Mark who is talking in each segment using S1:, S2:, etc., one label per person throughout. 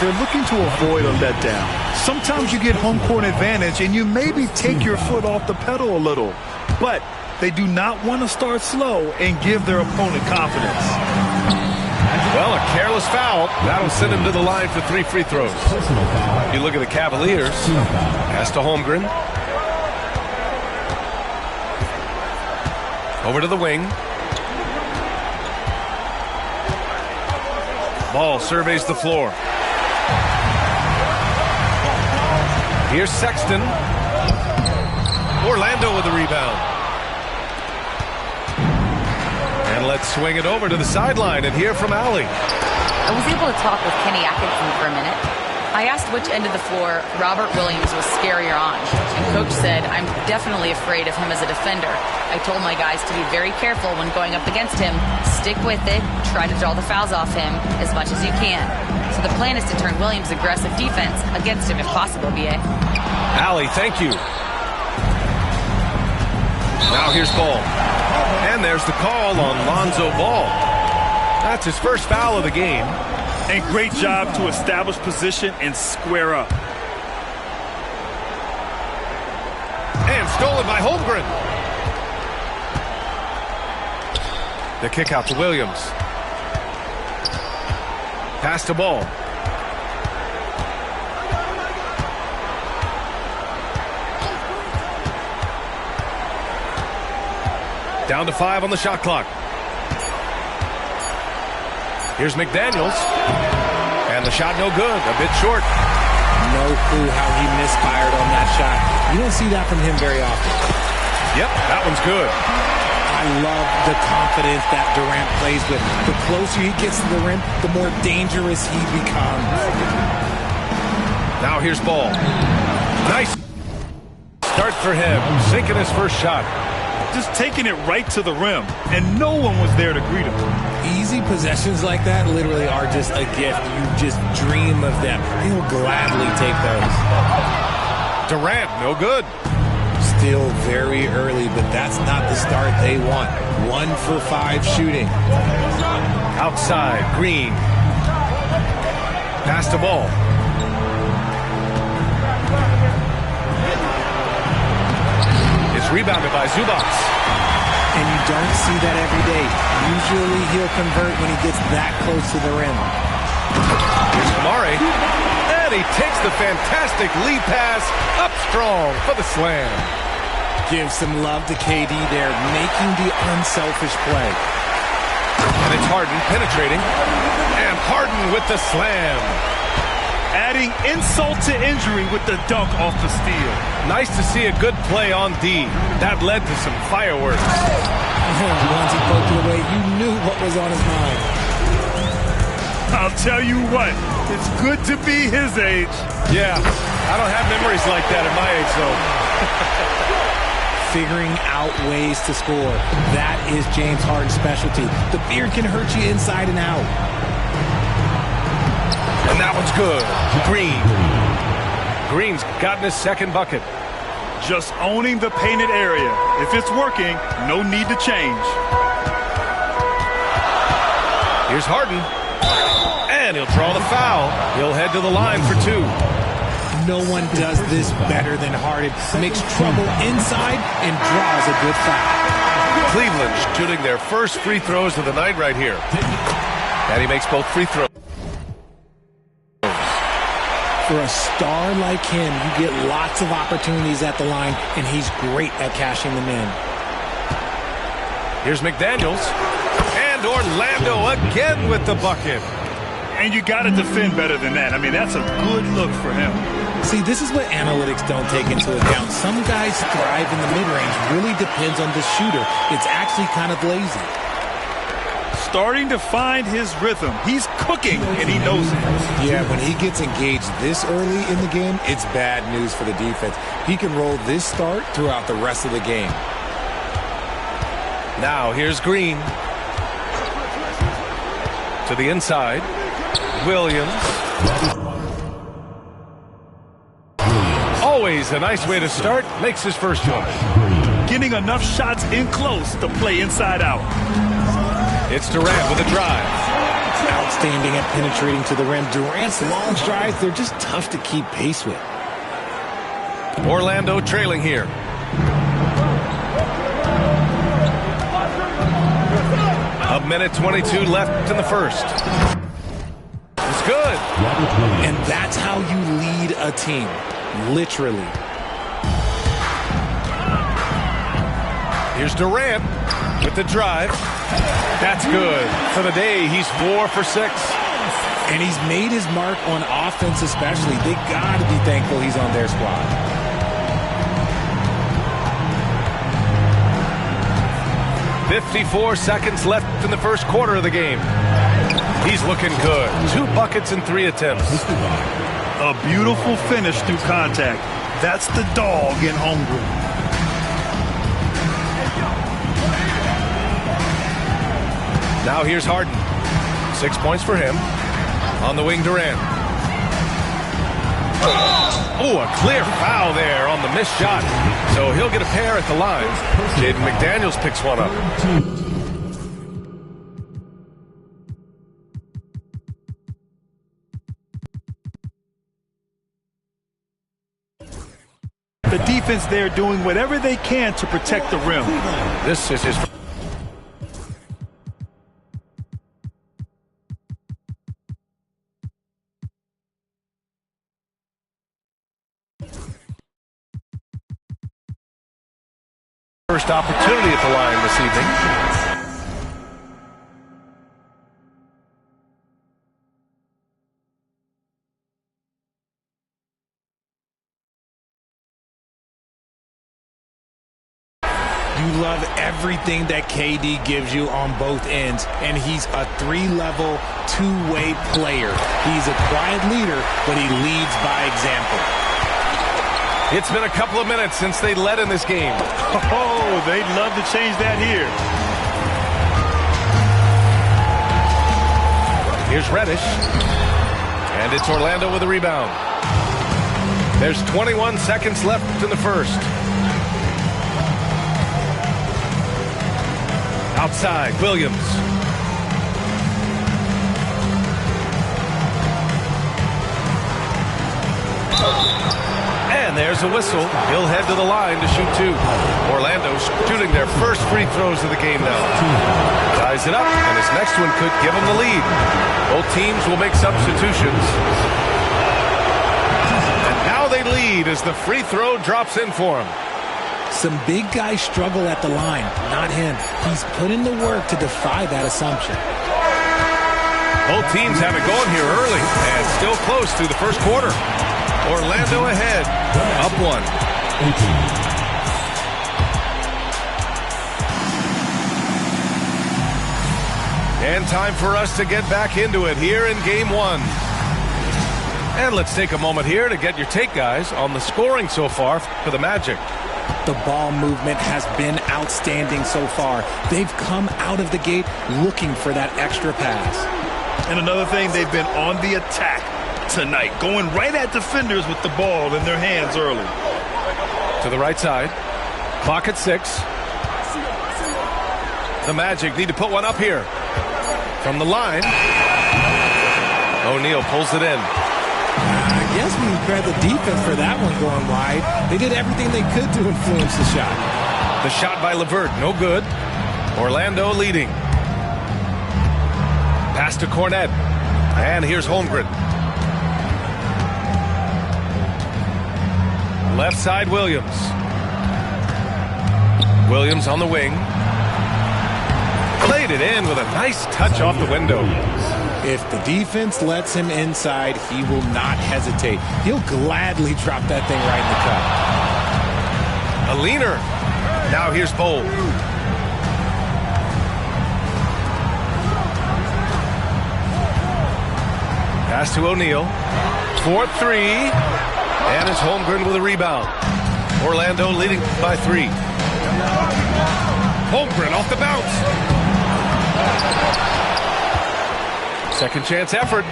S1: they're looking to avoid a letdown. Sometimes you get home court advantage and you maybe take your foot off the pedal a little. But they do not want to start slow and give their opponent confidence.
S2: Well, a careless foul. That'll send him to the line for 3 free throws. You look at the Cavaliers. Pass to Holmgren. Over to the wing. Ball surveys the floor. Here's Sexton. Orlando with the rebound. And let's swing it over to the sideline and hear from Allie.
S3: I was able to talk with Kenny Atkinson for a minute. I asked which end of the floor Robert Williams was scarier on, and Coach said, I'm definitely afraid of him as a defender. I told my guys to be very careful when going up against him, stick with it, try to draw the fouls off him as much as you can. So the plan is to turn Williams' aggressive defense against him if possible, B.A.
S2: Allie, thank you. Now here's Ball. And there's the call on Lonzo Ball. That's his first foul of the game.
S1: And great job to establish position and square up.
S2: And stolen by Holmgren. The kick out to Williams. Pass to Ball. Down to 5 on the shot clock. Here's McDaniels. And the shot no good. A bit short.
S4: No clue how he misfired on that shot. You don't see that from him very often.
S2: Yep, that one's good.
S4: I love the confidence that Durant plays with. The closer he gets to the rim, the more dangerous he becomes.
S2: Now here's Ball. Nice start for him. Sinking his first shot.
S1: Just taking it right to the rim, and no one was there to greet him.
S4: Easy possessions like that literally are just a gift. You just dream of them. He'll gladly take those.
S2: Durant, no good.
S4: Still very early, but that's not the start they want. 1 for 5 shooting.
S2: Outside, Green. Pass to Ball. It's rebounded by Zubac.
S4: And you don't see that every day. Usually he'll convert when he gets that close to the rim.
S2: Here's Kamari. And he takes the fantastic lead pass up strong for the slam.
S4: Give some love to KD there, making the unselfish play.
S2: And it's Harden penetrating. And Harden with the slam.
S1: Adding insult to injury with the dunk off the steal.
S2: Nice to see a good play on D. That led to some fireworks.
S4: Once he poked it away, you knew what was on his mind.
S1: I'll tell you what, it's good to be his age.
S2: Yeah, I don't have memories like that at my age, though.
S4: Figuring out ways to score. That is James Harden's specialty. The beard can hurt you inside and out.
S2: And that one's good. Green. Green's gotten his second bucket.
S1: Just owning the painted area. If it's working, no need to change.
S2: Here's Harden. And he'll draw the foul. He'll head to the line for 2.
S4: No one does this better than Harden. Makes trouble inside and draws a good foul.
S2: Cleveland shooting their first free throws of the night right here. And he makes both free throws.
S4: For a star like him, you get lots of opportunities at the line, and he's great at cashing them in.
S2: Here's McDaniels. And Orlando again with the bucket.
S1: And you got to defend better than that. I mean, that's a good look for him.
S4: See, this is what analytics don't take into account. Some guys thrive in the mid-range. Really depends on the shooter. It's actually kind of lazy.
S1: Starting to find his rhythm. He's cooking, and he knows it.
S4: Yeah, when he gets engaged this early in the game, it's bad news for the defense. He can roll this start throughout the rest of the game.
S2: Now, here's Green. To the inside. Williams. Always a nice way to start. Makes his first one.
S1: Getting enough shots in close to play inside out.
S2: It's Durant with a drive.
S4: outstanding at penetrating to the rim. Durant's long strides, they're just tough to keep pace with.
S2: Orlando trailing here. A minute 22 left in the first. It's good.
S4: And that's how you lead a team, literally.
S2: Here's Durant with the drive. That's good. For the day, he's 4 for 6.
S4: And he's made his mark on offense especially. They got to be thankful he's on their squad.
S2: 54 seconds left in the first quarter of the game. He's looking good. 2 buckets and 3 attempts.
S1: A beautiful finish through contact. That's the dog in Holmgren.
S2: Now here's Harden. 6 points for him. On the wing, Durant. Oh, a clear foul there on the missed shot. So he'll get a pair at the line. Jaden McDaniels picks one up.
S1: The defense there doing whatever they can to protect the rim.
S2: This is his... first opportunity at the line this evening.
S4: You love everything that KD gives you on both ends, and he's a 3-level, 2-way player. He's a quiet leader, but he leads by example.
S2: It's been a couple of minutes since they led in this game.
S1: Oh, they'd love to change that here.
S2: Here's Reddish. And it's Orlando with a rebound. There's 21 seconds left in the first. Outside, Williams. And there's a whistle. He'll head to the line to shoot 2. Orlando's shooting their first free throws of the game now. Ties it up, and his next one could give him the lead. Both teams will make substitutions. And now they lead as the free throw drops in for him.
S4: Some big guys struggle at the line, not him. He's put in the work to defy that assumption.
S2: Both teams have it going here early and still close through the first quarter. Orlando ahead, up 1. And time for us to get back into it here in Game 1. And let's take a moment here to get your take, guys, on the scoring so far for the Magic.
S4: The ball movement has been outstanding so far. They've come out of the gate looking for that extra pass.
S1: And another thing, they've been on the attack tonight, going right at defenders with the ball in their hands early.
S2: To the right side. Clock at 6. The Magic need to put one up here. From the line. O'Neal pulls it in.
S4: I guess we can credit the defense for that one going wide. They did everything they could to influence the shot.
S2: The shot by LeVert, no good. Orlando leading. Pass to Cornet. And here's Holmgren. Left side, Williams. Williams on the wing. Played it in with a nice touch off the window.
S4: If the defense lets him inside, he will not hesitate. He'll gladly drop that thing right in the cup.
S2: A leaner. Now here's Bowl. Pass to O'Neal. 4-3. And it's Holmgren with a rebound. Orlando leading by 3. Holmgren off the bounce. Second chance effort.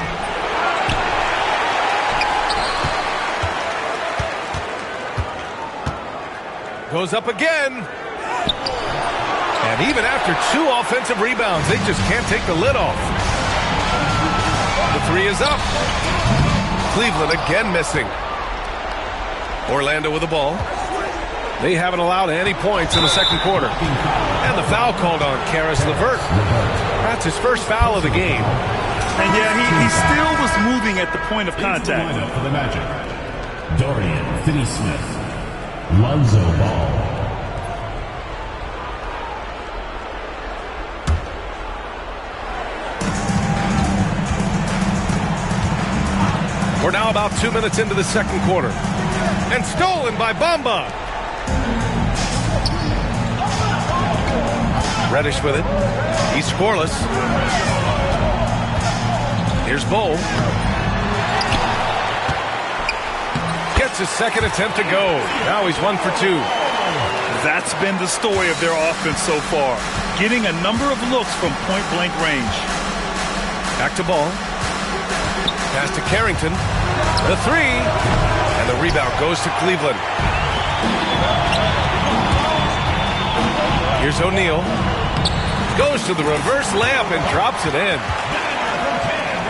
S2: Goes up again. And even after 2 offensive rebounds, they just can't take the lid off. The three is up. Cleveland again missing. Orlando with the ball. They haven't allowed any points in the second quarter. And the foul called on Caris LeVert. That's his first foul of the game.
S1: And yeah, he still was moving at the point of contact.
S5: For the Magic, Dorian Finney-Smith, Lonzo Ball.
S2: We're now about 2 minutes into the second quarter. And stolen by Bamba. Reddish with it. He's scoreless. Here's Bull. Gets his second attempt to go. Now he's 1 for 2.
S1: That's been the story of their offense so far. Getting a number of looks from point-blank range.
S2: Back to Ball. Pass to Carrington. The three. And the rebound goes to Cleveland. Here's O'Neal. Goes to the reverse layup and drops it in.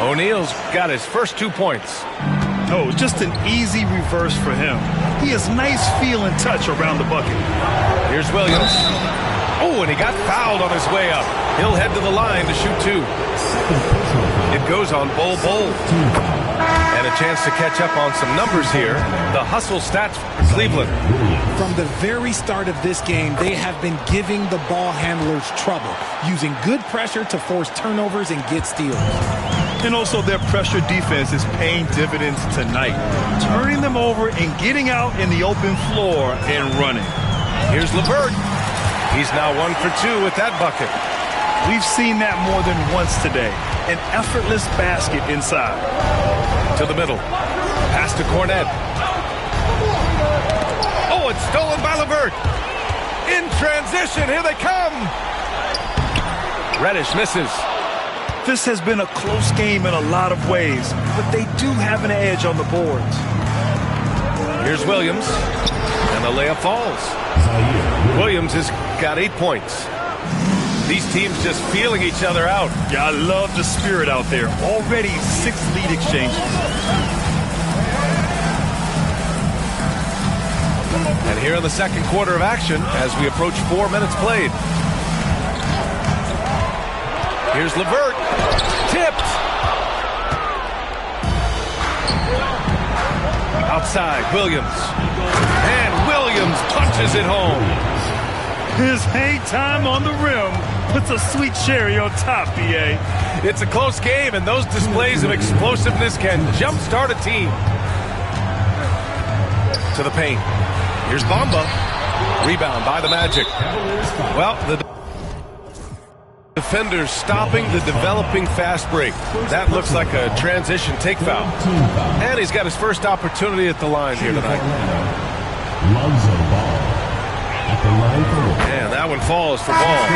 S2: O'Neal's got his first 2 points.
S1: Oh, just an easy reverse for him. He has nice feel and touch around the bucket.
S2: Here's Williams. Oh, and he got fouled on his way up. He'll head to the line to shoot 2. It goes on Bull. And a chance to catch up on some numbers here. The hustle stats for Cleveland.
S4: From the very start of this game, they have been giving the ball handlers trouble, using good pressure to force turnovers and get steals.
S1: And also their pressure defense is paying dividends tonight, turning them over and getting out in the open floor and running.
S2: Here's LeVert. He's now 1 for 2 with that bucket.
S1: We've seen that more than once today. An effortless basket inside.
S2: To the middle. Pass to Cornette. Oh, it's stolen by LeVert. In transition, here they come. Reddish misses.
S1: This has been a close game in a lot of ways, but they do have an edge on the boards.
S2: Here's Williams. And the layup falls. Williams has got 8 points. These teams just feeling each other out.
S1: Yeah, I love the spirit out there. Already 6 lead exchanges.
S2: And here in the second quarter of action as we approach 4 minutes played. Here's LeVert. Tipped. Outside, Williams. And Williams punches it home.
S1: His hang time on the rim puts a sweet cherry on top, BA.
S2: It's a close game, and those displays of explosiveness can jumpstart a team. To the paint. Here's Bamba. Rebound by the Magic. Well, the defenders stopping the developing fast break. That looks like a transition take foul. And he's got his first opportunity at the line here tonight.
S5: Lonzo Ball at the line for one.
S2: And that one falls for Ball.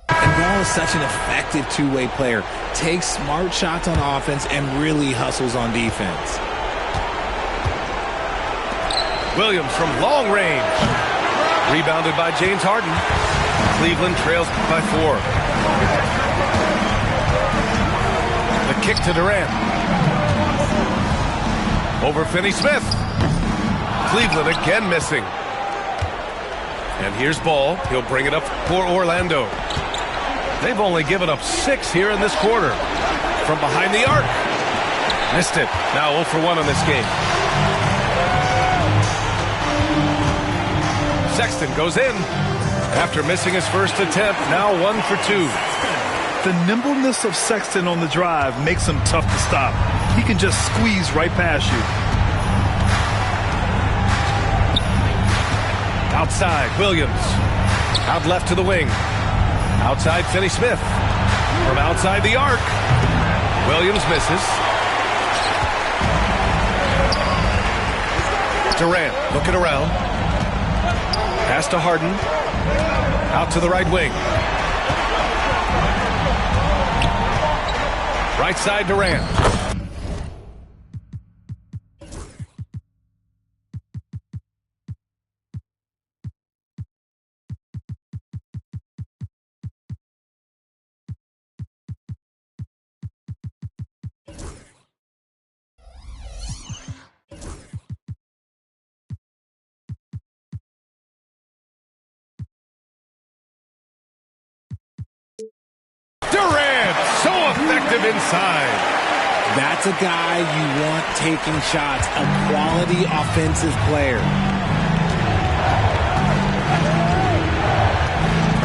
S4: Ball is such an effective two-way player. Takes smart shots on offense and really hustles on defense.
S2: Williams from long range. Rebounded by James Harden. Cleveland trails by 4. The kick to Durant. Over Finney-Smith. Cleveland again missing. And here's Ball. He'll bring it up for Orlando. They've only given up 6 here in this quarter. From behind the arc. Missed it. Now 0 for 1 in this game. Sexton goes in. After missing his first attempt, now 1 for 2.
S1: The nimbleness of Sexton on the drive makes him tough to stop. He can just squeeze right past you.
S2: Outside, Williams. Out left to the wing. Outside, Finney-Smith. From outside the arc. Williams misses. Durant looking around. Pass to Harden. Out to the right wing. Right side, Durant. inside.
S4: That's a guy you want taking shots, a quality offensive player.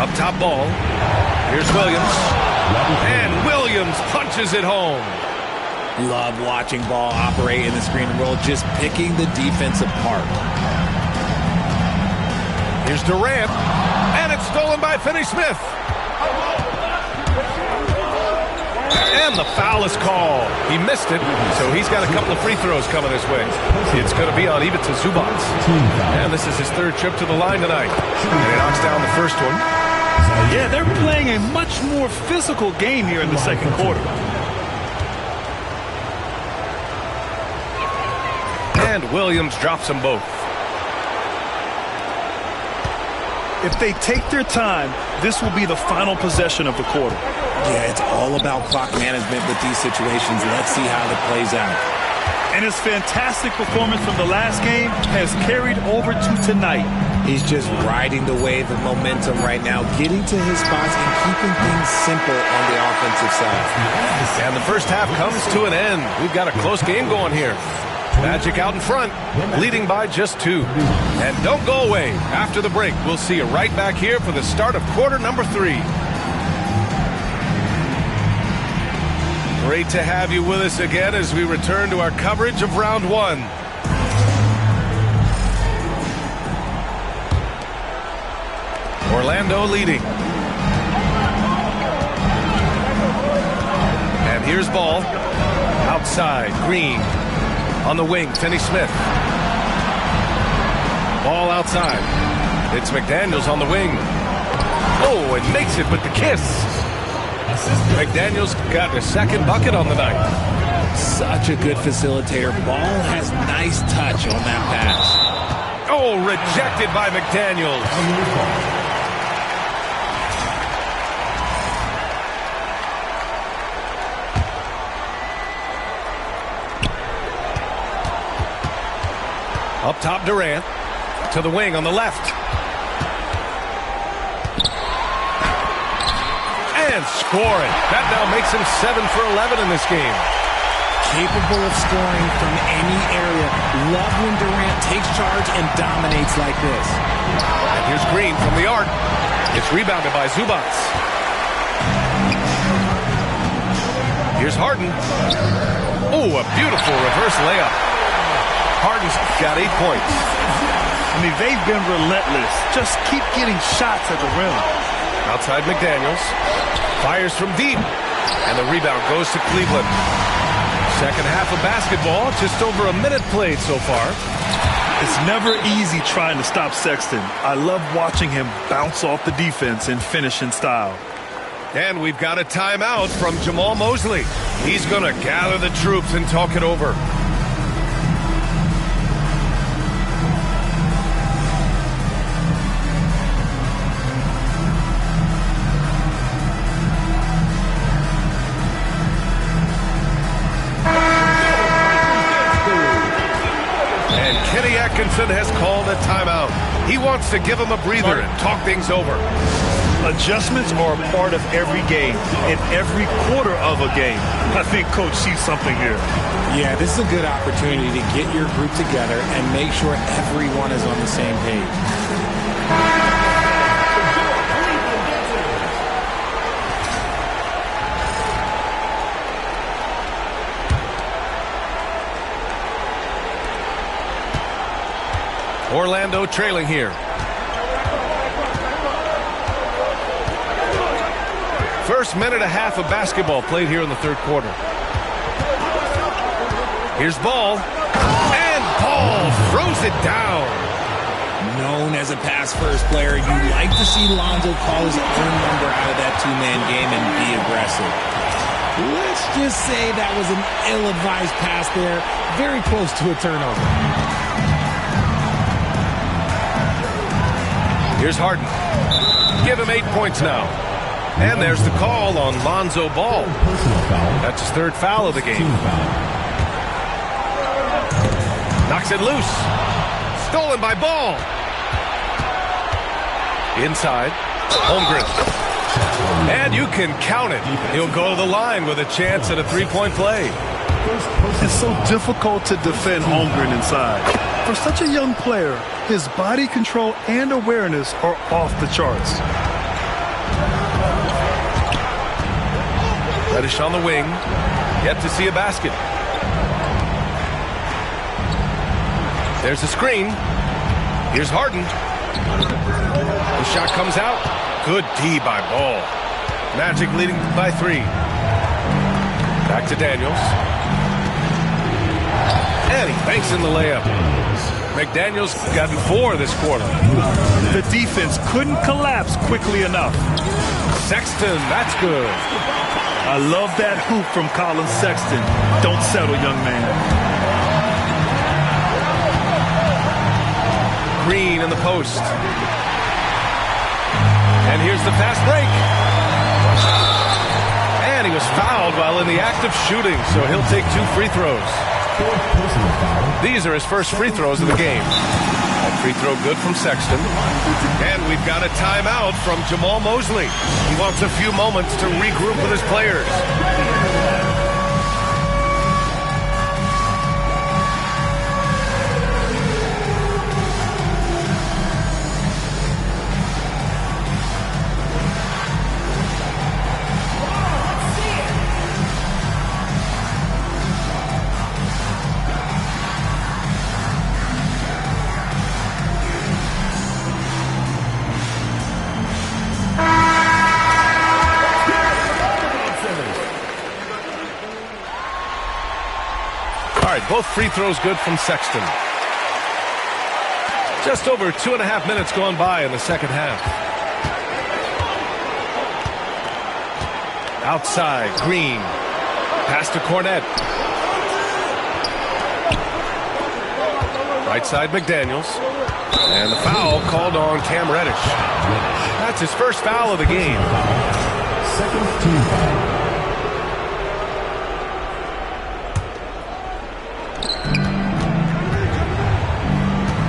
S2: Up top ball. Here's Williams. And Williams punches it home.
S4: Love watching ball operate in the screen and roll, just picking the defense apart.
S2: Here's Durant. And it's stolen by Finney-Smith. And the foul is called. He missed it, so he's got a couple of free throws coming his way. It's going to be on Ivica Zubac. And this is his third trip to the line tonight. And he knocks down the first one.
S1: Yeah, they're playing a much more physical game here in the second quarter.
S2: And Williams drops them both.
S1: If they take their time, this will be the final possession of the quarter.
S4: Yeah, it's all about clock management with these situations. Let's see how that plays out.
S1: And his fantastic performance from the last game has carried over to tonight.
S4: He's just riding the wave of momentum right now, getting to his spots and keeping things simple on the offensive side.
S2: And the first half comes to an end. We've got a close game going here. Magic out in front, leading by just 2. And don't go away. After the break, we'll see you right back here for the start of quarter number 3. Great to have you with us again as we return to our coverage of round 1. Orlando leading. And here's ball. Outside, Green. On the wing, Finney-Smith. Ball outside. It's McDaniels on the wing. Oh, and makes it with the kiss. McDaniels got a second bucket on the night.
S4: Such a good facilitator. Ball has nice touch on that pass.
S2: Oh, rejected by McDaniels. Up top, Durant. To the wing on the left. And scoring. That now makes him 7 for 11 in this game.
S4: Capable of scoring from any area. Love when Durant takes charge and dominates like this.
S2: And here's Green from the arc. It's rebounded by Zubac. Here's Harden. Oh, a beautiful reverse layup. Harden's got 8 points.
S1: I mean, they've been relentless. Just keep getting shots at the rim.
S2: Outside McDaniels. Fires from deep. And the rebound goes to Cleveland. Second half of basketball. Just over a minute played so far.
S1: It's never easy trying to stop Sexton. I love watching him bounce off the defense and finish in style.
S2: And we've got a timeout from Jamal Mosley. He's going to gather the troops and talk it over. Kenny Atkinson has called a timeout. He wants to give him a breather and talk things over.
S1: Adjustments are a part of every game, in every quarter of a game. I think Coach sees something here.
S4: Yeah, this is a good opportunity to get your group together and make sure everyone is on the same page.
S2: Orlando trailing here. First minute and a half of basketball played here in the third quarter. Here's Ball. And Ball throws it down.
S4: Known as a pass-first player, you like to see Lonzo call his own number out of that two-man game and be aggressive. Let's just say that was an ill-advised pass there. Very close to a turnover.
S2: Here's Harden. Give him 8 points now. And there's the call on Lonzo Ball. That's his third foul of the game. Knocks it loose. Stolen by Ball. Inside. Holmgren. And you can count it. He'll go to the line with a chance at a three-point play.
S1: It's so difficult to defend Holmgren inside. For such a young player, his body control and awareness are off the charts.
S2: Reddish on the wing. Yet to see a basket. There's a screen. Here's Harden. The shot comes out. Good D by Ball. Magic leading by 3. Back to Daniels. And he banks in the layup. McDaniels gotten 4 this quarter.
S1: The defense couldn't collapse quickly enough.
S2: Sexton, that's good.
S1: I love that hoop from Colin Sexton. Don't settle, young man.
S2: Green in the post. And here's the fast break. And he was fouled while in the act of shooting, so he'll take 2 free throws. These are his first free throws of the game. That free throw good from Sexton. And we've got a timeout from Jamal Mosley. He wants a few moments to regroup with his players. Both free throws good from Sexton. Just over 2.5 minutes gone by in the second half. Outside, Green. Pass to Cornette. Right side, McDaniels. And the foul called on Cam Reddish. That's his first foul of the game.
S5: Second team foul.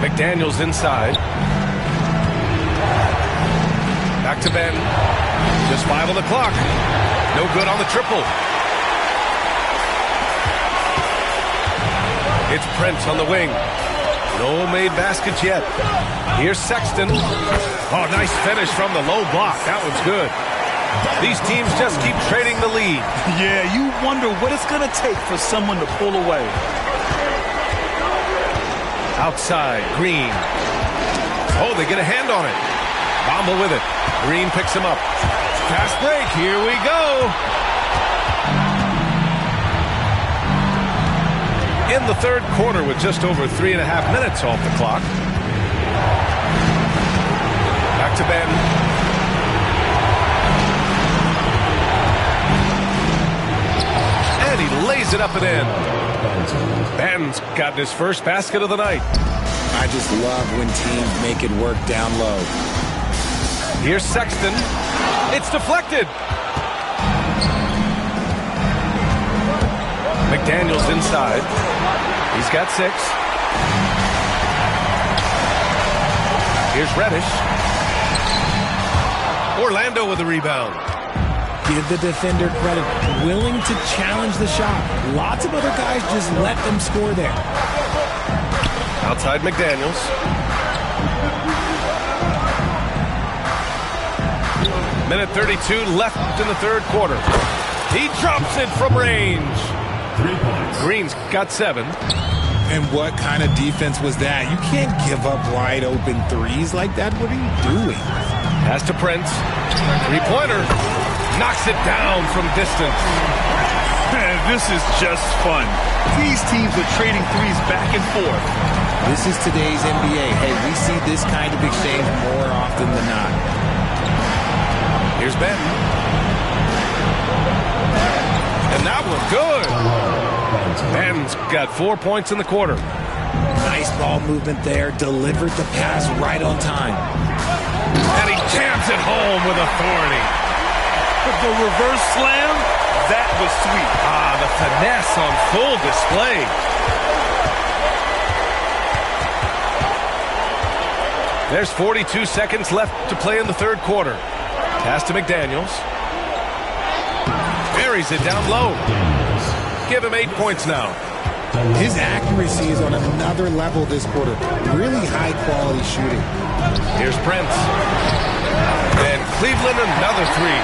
S2: McDaniels inside. Back to Ben. Just 5 on the clock. No good on the triple. It's Prince on the wing. No made baskets yet. Here's Sexton. Oh, nice finish from the low block. That one's good. These teams just keep trading the lead.
S1: Yeah, you wonder what it's going to take for someone to pull away.
S2: Outside, Green. Oh, they get a hand on it. Bomble with it. Green picks him up. Fast break. Here we go. In the third quarter with just over 3.5 minutes off the clock. Back to Ben. And he lays it up and in. Ben's got his first basket of the night.
S4: I just love when teams make it work down low.
S2: Here's Sexton. It's deflected. McDaniels inside. He's got 6. Here's Reddish. Orlando with the rebound.
S4: Give the defender credit. Willing to challenge the shot. Lots of other guys just let them score there.
S2: Outside McDaniels. Minute 32 left in the third quarter. He drops it from range.
S5: 3 points.
S2: Green's got 7.
S4: And what kind of defense was that? You can't give up wide open threes like that. What are you doing?
S2: Pass to Prince. Three-pointer. Knocks it down from distance.
S1: Man, this is just fun. These teams are trading threes back and forth.
S4: This is today's NBA. Hey, we see this kind of exchange more often than not.
S2: Here's Ben. And that was good. Ben's got 4 points in the quarter.
S4: Nice ball movement there. Delivered the pass right on time.
S2: And he jams it home with authority.
S1: The reverse slam, that was sweet.
S2: Ah, the finesse on full display. There's 42 seconds left to play in the third quarter. Pass to McDaniels. Buries it down low. Give him 8 points now.
S4: His accuracy is on another level this quarter. Really high-quality shooting.
S2: Here's Prince. And Cleveland another three.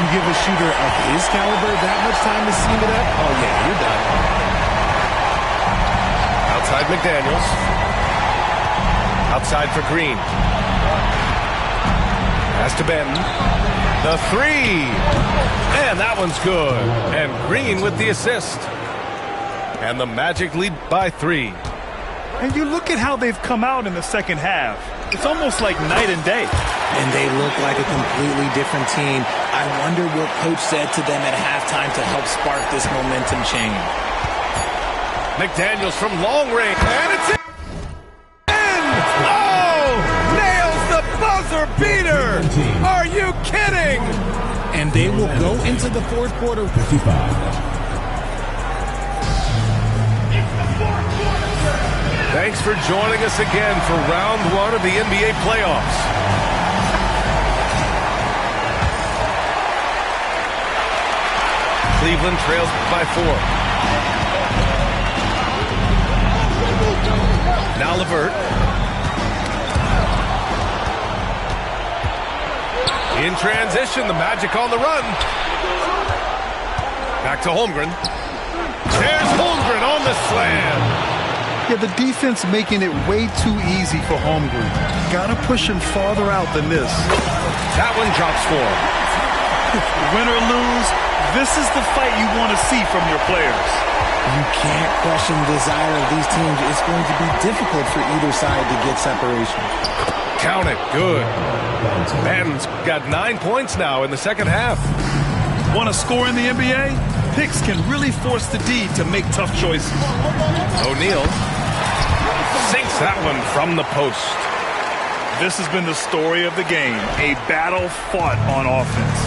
S4: You give a shooter of his caliber that much time to seam it up? Oh, yeah, you're done.
S2: Outside McDaniels. Outside for Green. Pass to Benton. The three. And that one's good. And Green with the assist. And the Magic lead by 3.
S1: And you look at how they've come out in the second half. It's almost like night and day.
S4: And they look like a completely different team. I wonder what coach said to them at halftime to help spark this momentum change.
S2: McDaniels from long range. And it's in! Oh! Nails the buzzer beater! Are you kidding?
S4: And they will go into the fourth quarter.
S5: 55.
S2: Thanks for joining us again for round 1 of the NBA playoffs. Cleveland trails by 4. Now LeVert. In transition, the Magic on the run. Back to Holmgren. There's Holmgren on the slam.
S1: Yeah, the defense making it way too easy for Holmgren. Gotta push him farther out than this.
S2: That one drops for him.
S1: Win or lose, this is the fight you want to see from your players.
S4: You can't question the desire of these teams. It's going to be difficult for either side to get separation.
S2: Count it. Good. Benton's got 9 points now in the second half.
S1: Want to score in the NBA? Picks can really force the D to make tough choices.
S2: O'Neal sinks that one from the post.
S1: This has been the story of the game, a battle fought on offense.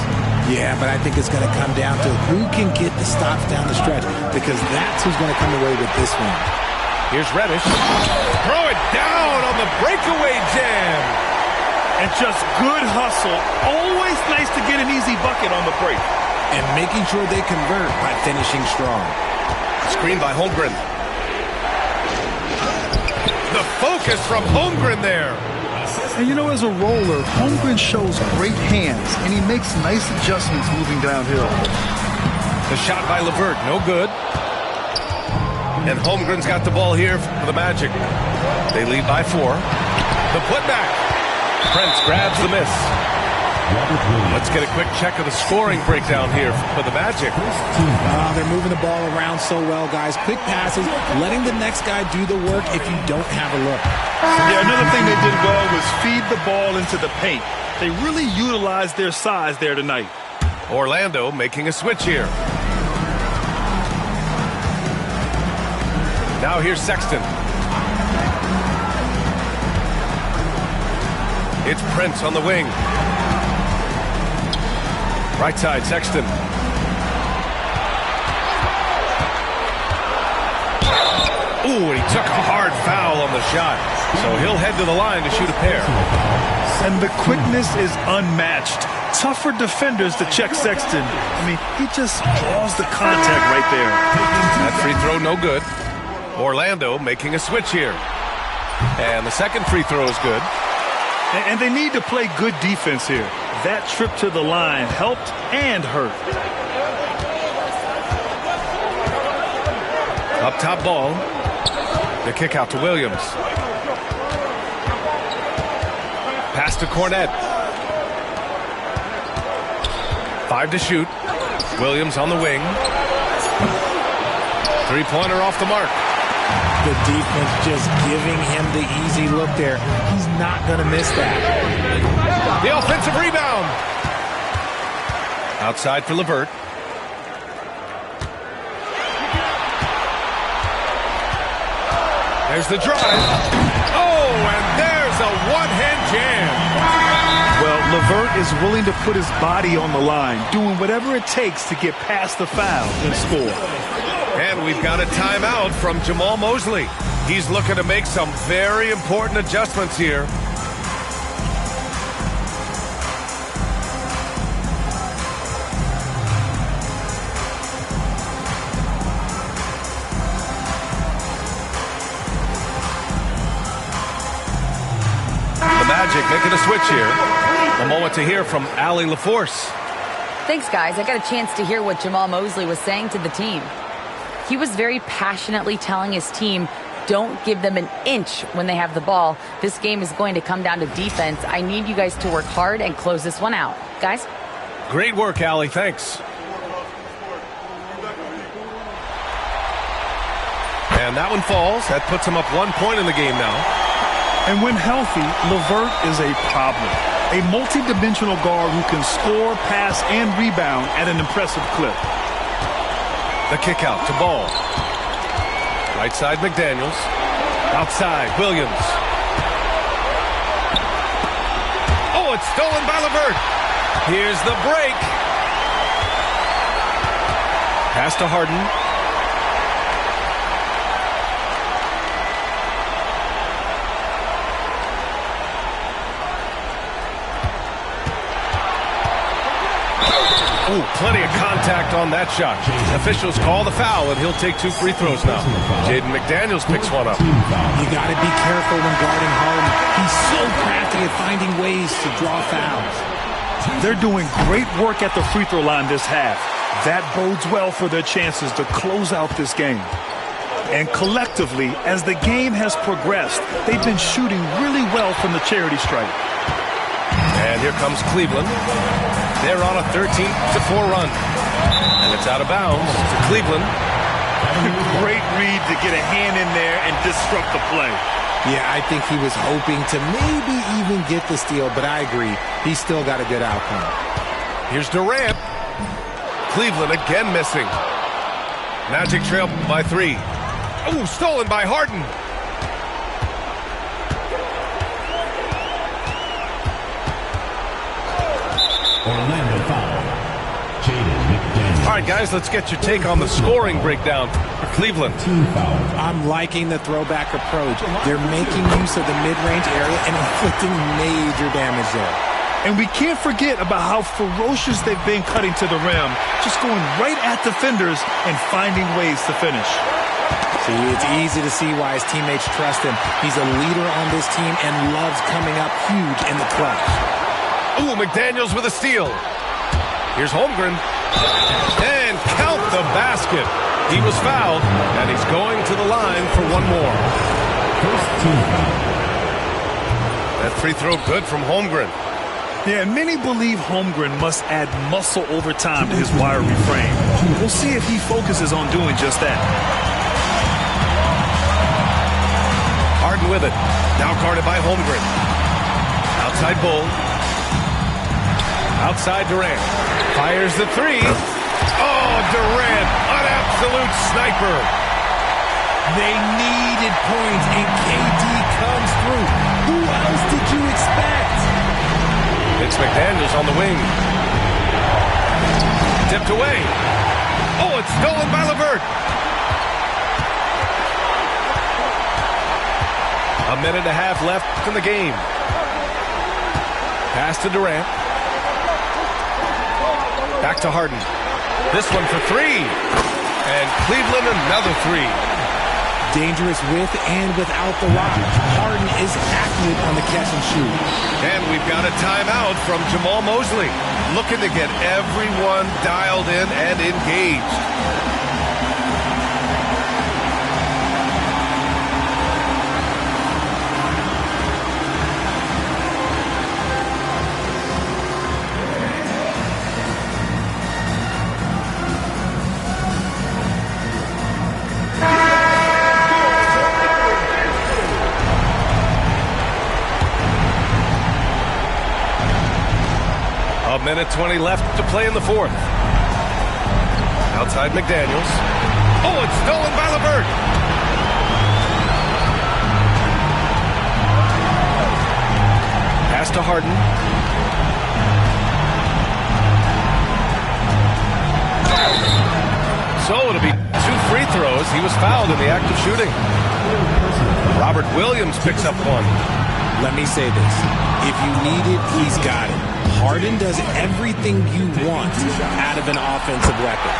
S4: Yeah, but I think it's going to come down to who can get the stops down the stretch, because that's who's going to come away with this one.
S2: Here's Reddish. Throw it down on the breakaway jam.
S1: And just good hustle. Always nice to get an easy bucket on the break.
S4: And making sure they convert by finishing strong.
S2: Screen by Holmgren. The focus from Holmgren there.
S1: And you know, as a roller, Holmgren shows great hands, and he makes nice adjustments moving downhill.
S2: The shot by LeVert, no good. And Holmgren's got the ball here for the Magic. They lead by 4. The putback. Prince grabs the miss. Let's get a quick check of the scoring breakdown here for the Magic.
S4: They're moving the ball around so well, guys. Quick passes, letting the next guy do the work if you don't have a look.
S1: Yeah, another thing they did well was feed the ball into the paint. They really utilized their size there tonight.
S2: Orlando making a switch here. Now here's Sexton. It's Prince on the wing. Right side, Sexton. Ooh, and he took a hard foul on the shot. So he'll head to the line to shoot a pair.
S1: And the quickness is unmatched. Tougher defenders to check Sexton. I mean, he just draws the contact right there.
S2: That free throw no good. Orlando making a switch here. And the second free throw is good.
S1: And they need to play good defense here. That trip to the line helped and hurt.
S2: Up top ball. The kick out to Williams. Pass to Cornette. 5 to shoot. Williams on the wing. Three-pointer off the mark.
S4: The defense just giving him the easy look there. He's not going to miss that.
S2: The offensive rebound. Outside for LeVert. There's the drive. Oh, and there's a one-hand jam.
S1: Well, LeVert is willing to put his body on the line, doing whatever it takes to get past the foul and score.
S2: And we've got a timeout from Jamal Mosley. He's looking to make some very important adjustments here. Magic making a switch here. A moment to hear from Allie LaForce.
S3: Thanks, guys. I got a chance to hear what Jamal Mosley was saying to the team. He was very passionately telling his team, don't give them an inch when they have the ball. This game is going to come down to defense. I need you guys to work hard and close this one out. Guys?
S2: Great work, Allie. Thanks. And that one falls. That puts him up 1 point in the game now.
S1: And when healthy, LeVert is a problem. A multi-dimensional guard who can score, pass, and rebound at an impressive clip.
S2: The kick out to Ball. Right side, McDaniels. Outside, Williams. Oh, it's stolen by LeVert. Here's the break. Pass to Harden. Ooh, plenty of contact on that shot. Officials call the foul, and he'll take 2 free throws now. Jaden McDaniels picks one up.
S4: You got to be careful when guarding Harden. He's so crafty at finding ways to draw fouls.
S1: They're doing great work at the free throw line this half. That bodes well for their chances to close out this game. And collectively, as the game has progressed, they've been shooting really well from the charity stripe.
S2: And here comes Cleveland. They're on a 13-4 run. And it's out of bounds to Cleveland.
S1: Great read to get a hand in there and disrupt the play.
S4: Yeah, I think he was hoping to maybe even get the steal, but I agree. He's still got a good outcome.
S2: Here's Durant. Cleveland again missing. Magic trail by 3. Oh, stolen by Harden.
S5: Orlando foul. Jaden McDaniels.
S2: All right, guys, let's get your take on the scoring breakdown for Cleveland.
S5: Team foul.
S4: I'm liking the throwback approach. They're making use of the mid-range area and inflicting major damage there.
S1: And we can't forget about how ferocious they've been cutting to the rim, just going right at defenders and finding ways to finish.
S4: See, it's easy to see why his teammates trust him. He's a leader on this team and loves coming up huge in the clutch.
S2: Ooh, McDaniels with a steal. Here's Holmgren. And count the basket. He was fouled, and he's going to the line for one more.
S5: First team foul.
S2: That free throw good from Holmgren.
S1: Yeah, and many believe Holmgren must add muscle over time to his wiry frame. We'll see if he focuses on doing just that.
S2: Harden with it. Now guarded by Holmgren. Outside Bull. Outside Durant. Fires the 3. Oh, Durant, an absolute sniper.
S4: They needed points, and KD comes through. Who else did you expect?
S2: It's McDaniels on the wing. Tipped away. Oh, it's stolen by LeVert. A minute and a half left in the game. Pass to Durant. Back to Harden. This one for 3. And Cleveland another 3.
S4: Dangerous with and without the rock. Harden is accurate on the catch and shoot.
S2: And we've got a timeout from Jamal Mosley. Looking to get everyone dialed in and engaged. Minute 20 left to play in the fourth. Outside McDaniels. Oh, it's stolen by LeVert. Pass to Harden. So it'll be 2 free throws. He was fouled in the act of shooting. Robert Williams picks up 1.
S4: Let me say this. If you need it, he's got it. Harden does everything you want out of an offensive weapon.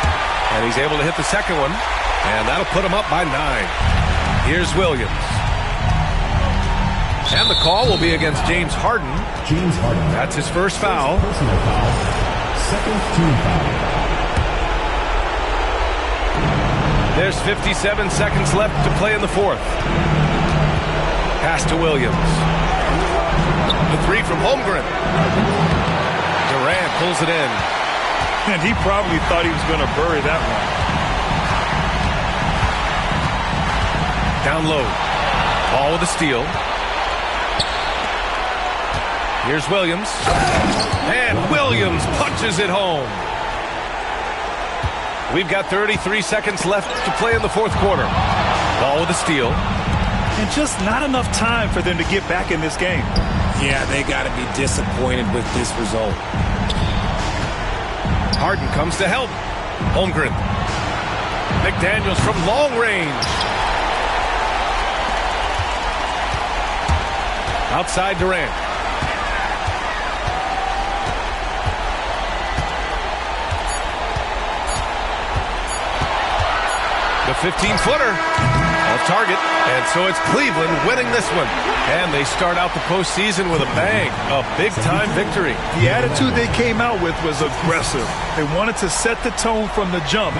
S2: And he's able to hit the second one. And that'll put him up by 9. Here's Williams. And the call will be against James Harden.
S5: James Harden.
S2: That's his first foul.
S5: Personal foul. Second team foul.
S2: There's 57 seconds left to play in the fourth. Pass to Williams. The three from Holmgren. Durant pulls it in.
S1: And he probably thought he was going to bury that one.
S2: Down low. Ball with a steal. Here's Williams. And Williams punches it home. We've got 33 seconds left to play in the fourth quarter. Ball with a steal.
S1: And just not enough time for them to get back in this game.
S4: Yeah, they got to be disappointed with this result.
S2: Harden comes to help. Holmgren. McDaniels from long range. Outside Durant. The 15-footer off target. And so it's Cleveland winning this one. And they start out the postseason with a bang. A big-time victory.
S1: The attitude they came out with was aggressive. They wanted to set the tone from the jump.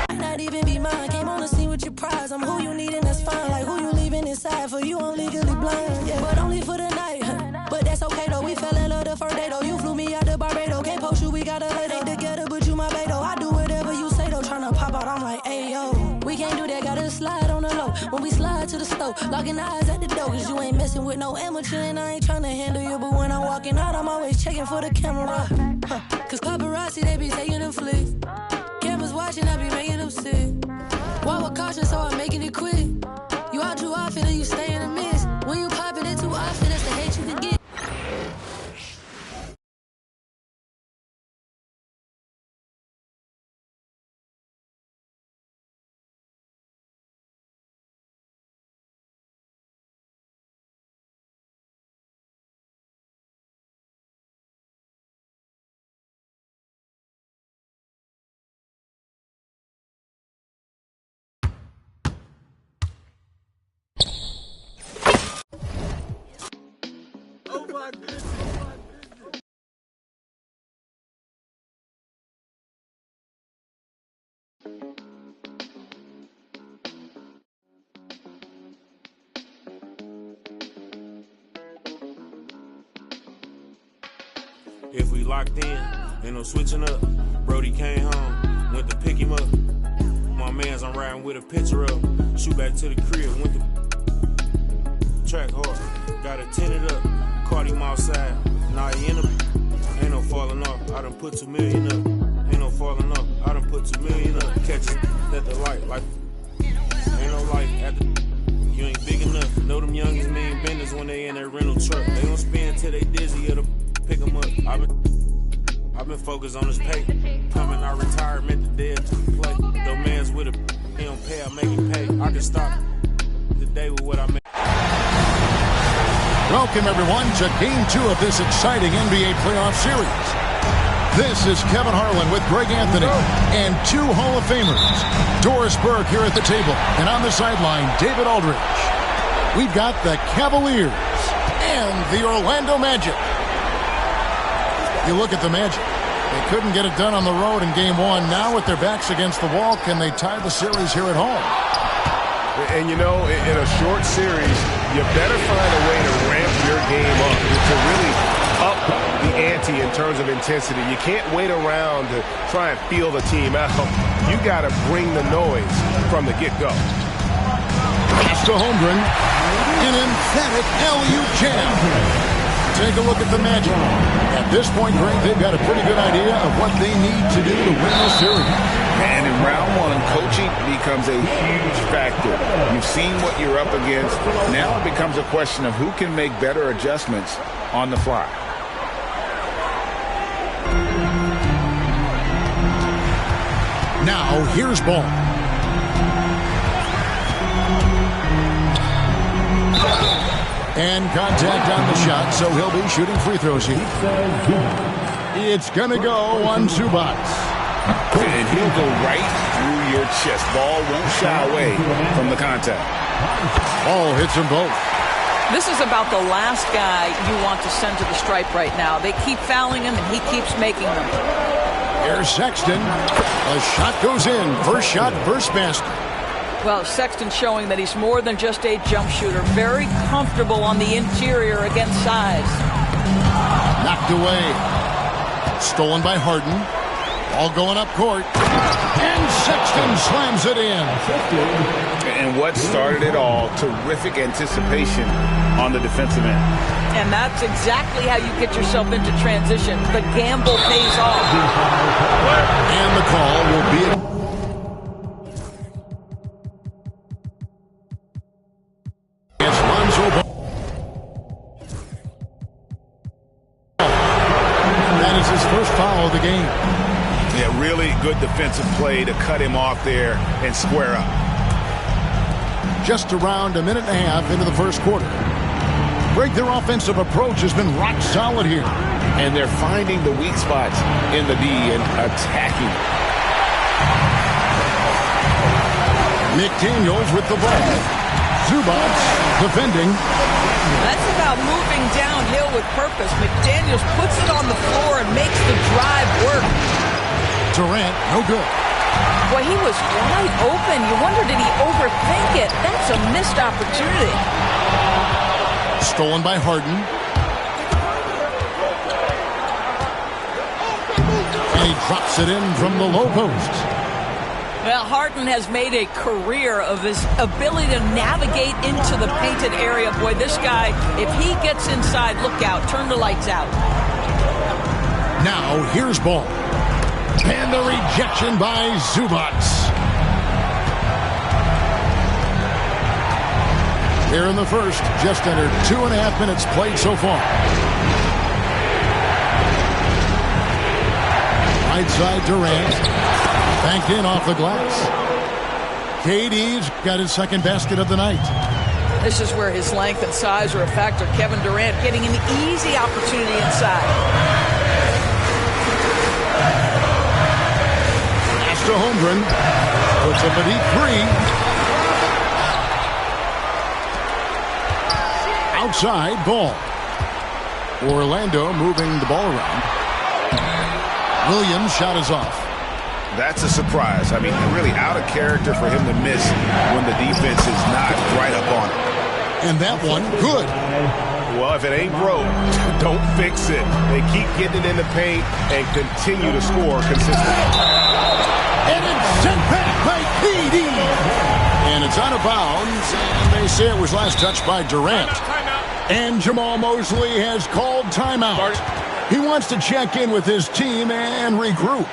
S6: Not even be mine. Came on the scene with your prize. I'm who you need and that's fine. Like who you leaving inside for you, I'm legally blind. Yeah, but only for the night. But that's okay though. We fell in love the first day though. You flew me out to Barbados. Can't post you, we gotta lay they together, but you my bae though. I do whatever you say though. Tryna pop out, I'm like, hey yo. We can't do that, gotta slide on the low. When we slide to the stove, locking eyes at the door. Cause you ain't messing with no amateur and I ain't tryna handle you. But when I'm walking out, I'm always checking for the camera. Cause paparazzi, they be taking them flicks. Cameras watching, I be making them sick. Walk with caution, so I'm making it quick. You out too often and you stay in the mist. When you popping it too often, that's the hate you can get.
S7: If we locked in, ain't no switching up. Brody came home, went to pick him up. My mans, I'm riding with a picture of. Shoot back to the crib, went to track hard. Got it tinted up, caught him outside. Now he in the ain't no falling off. I done put 2 million up. Ain't no falling off. I done put 2 million up. Catch it at the light, like ain't no light at the. You ain't big enough. Know them youngins mean benders when they in that rental truck. They don't spin till they dizzy or the pick them up. I've been focused on this pay. Coming out retirement, the dead to the play. No man's with a he don't pay, I make him pay. I can stop the day with what I make.
S8: Welcome everyone to Game 2 of this exciting NBA playoff series. This is Kevin Harlan with Greg Anthony and 2 Hall of Famers. Doris Burke here at the table, and on the sideline, David Aldridge. We've got the Cavaliers and the Orlando Magic. You look at the Magic. They couldn't get it done on the road in Game 1. Now with their backs against the wall, can they tie the series here at home?
S9: And you know, in a short series, you better find a way to ramp your game up, to really up the ante in terms of intensity. You can't wait around to try and feel the team out. You got to bring the noise from the get-go.
S8: Pass to Holmgren. An emphatic alley-oop jam. Take a look at the Magic. At this point, Greg, they've got a pretty good idea of what they need to do to win this series.
S10: And in round 1, coaching becomes a huge factor. You've seen what you're up against. Now it becomes a question of who can make better adjustments on the fly.
S8: Now, here's Ball. And contact on the shot, so he'll be shooting free throws here. It's going to go on Zubac.
S10: And he'll go right through your chest. Ball won't shy away from the contact.
S8: Ball hits them both.
S11: This is about the last guy you want to send to the stripe right now. They keep fouling him, and he keeps making them.
S8: Here's Sexton. A shot goes in. First shot, first basket.
S11: Well, Sexton showing that he's more than just a jump shooter. Very comfortable on the interior against size.
S8: Knocked away. Stolen by Harden. All going up court. And Sexton slams it in.
S10: And what started it all, terrific anticipation on the defensive end.
S11: And that's exactly how you get yourself into transition. The gamble pays off.
S8: And the call will be against Lonzo Ball. That is his first foul of the game.
S10: Yeah, really good defensive play to cut him off there and square up.
S8: Just around a minute and a half into the first quarter. Greg, their offensive approach has been rock solid here.
S10: And they're finding the weak spots in the D and attacking.
S8: McDaniels with the ball. Zubac defending.
S11: That's about moving downhill with purpose. McDaniels puts it on the floor and makes the drive work.
S8: Durant, no good.
S11: Well, he was wide open. You wonder, did he overthink it? That's a missed opportunity.
S8: Stolen by Harden. And he drops it in from the low post.
S11: Well, Harden has made a career of his ability to navigate into the painted area. Boy, this guy, if he gets inside, look out. Turn the lights out.
S8: Now, here's Ball. And the rejection by Zubac. Here in the first, just under 2.5 minutes played so far. Right side Durant. Banked in off the glass. KD's got his second basket of the night.
S11: This is where his length and size are a factor. Kevin Durant getting an easy opportunity inside.
S8: Pass to Holmgren. Puts up a deep three. Outside, Ball. Orlando moving the ball around. Williams' shot is off.
S10: That's a surprise. I mean, really out of character for him to miss when the defense is not right up on it.
S8: And that one, good.
S9: Well, if it ain't broke, don't fix it. They keep getting it in the paint and continue to score consistently.
S8: And it's sent back by KD. And it's out of bounds. And they say it was last touched by Durant. And Jamal Mosley has called timeout. He wants to check in with his team and regroup.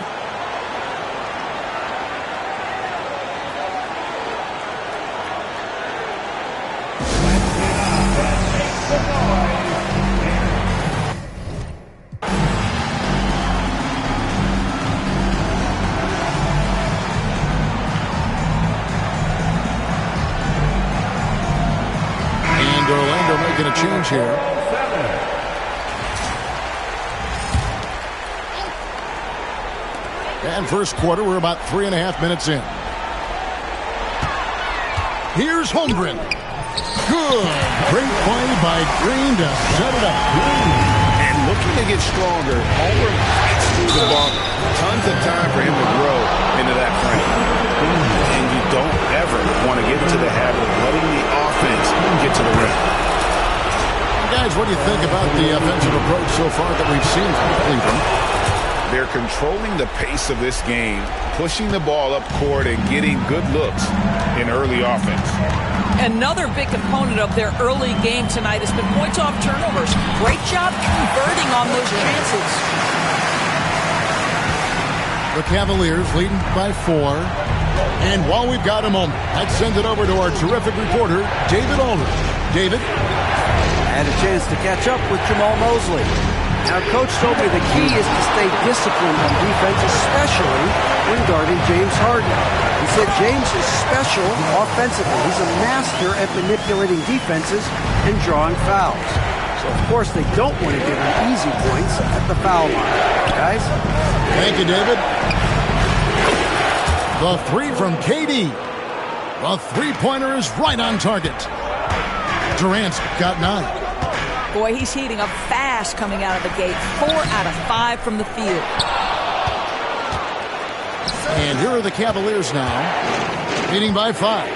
S8: Orlando making a change here. And first quarter, we're about 3.5 minutes in. Here's Holmgren. Good. Great play by Green to set it up.
S10: And looking to get stronger, Holmgren fights through the bump. Tons of time for him to grow into that frame. And you don't ever want to get into the habit of letting the offense get to the rim.
S8: Guys, what do you think about the offensive approach so far that we've seen from Cleveland?
S10: They're controlling the pace of this game, pushing the ball up court and getting good looks in early offense.
S11: Another big component of their early game tonight has been points off turnovers. Great job converting on those chances.
S8: The Cavaliers leading by 4. And while we've got a moment, let's send it over to our terrific reporter, David Aldridge. David?
S12: Had a chance to catch up with Jamal Mosley. Now, Coach told me the key is to stay disciplined on defense, especially when guarding James Harden. He said James is special offensively. He's a master at manipulating defenses and drawing fouls. So, of course, they don't want to give him easy points at the foul line. Guys?
S8: Thank you, David. The three from KD. The three-pointer is right on target. Durant's got 9.
S11: Boy, he's heating up fast coming out of the gate. 4 out of 5 from the field.
S8: And here are the Cavaliers now, leading by 5.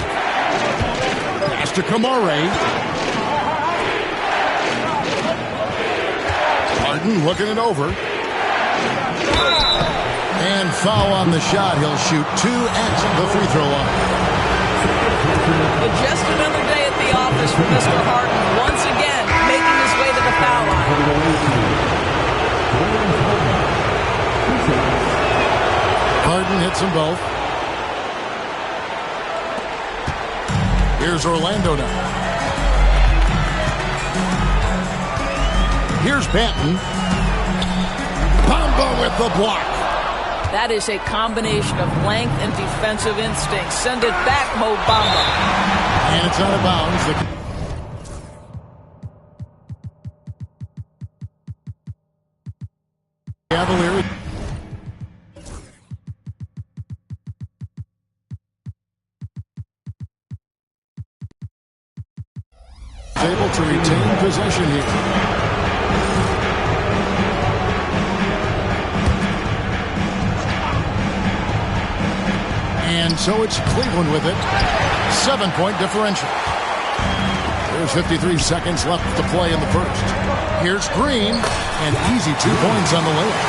S8: Pass to Kamare. Harden looking it over. And foul on the shot. He'll shoot 2 at the free throw line.
S11: Just another day at the office for Mr. Harden. Once again, making his way to the foul line.
S8: Harden hits them both. Here's Orlando now. Here's Banton. Bamba with the block.
S11: That is a combination of length and defensive instinct. Send it back, Mo Bamba.
S8: And it's out of bounds. The Cavaliers. Able to retain possession here. And so it's Cleveland with it. 7-point differential. There's 53 seconds left to play in the first. Here's Green, and easy 2 points on the layup.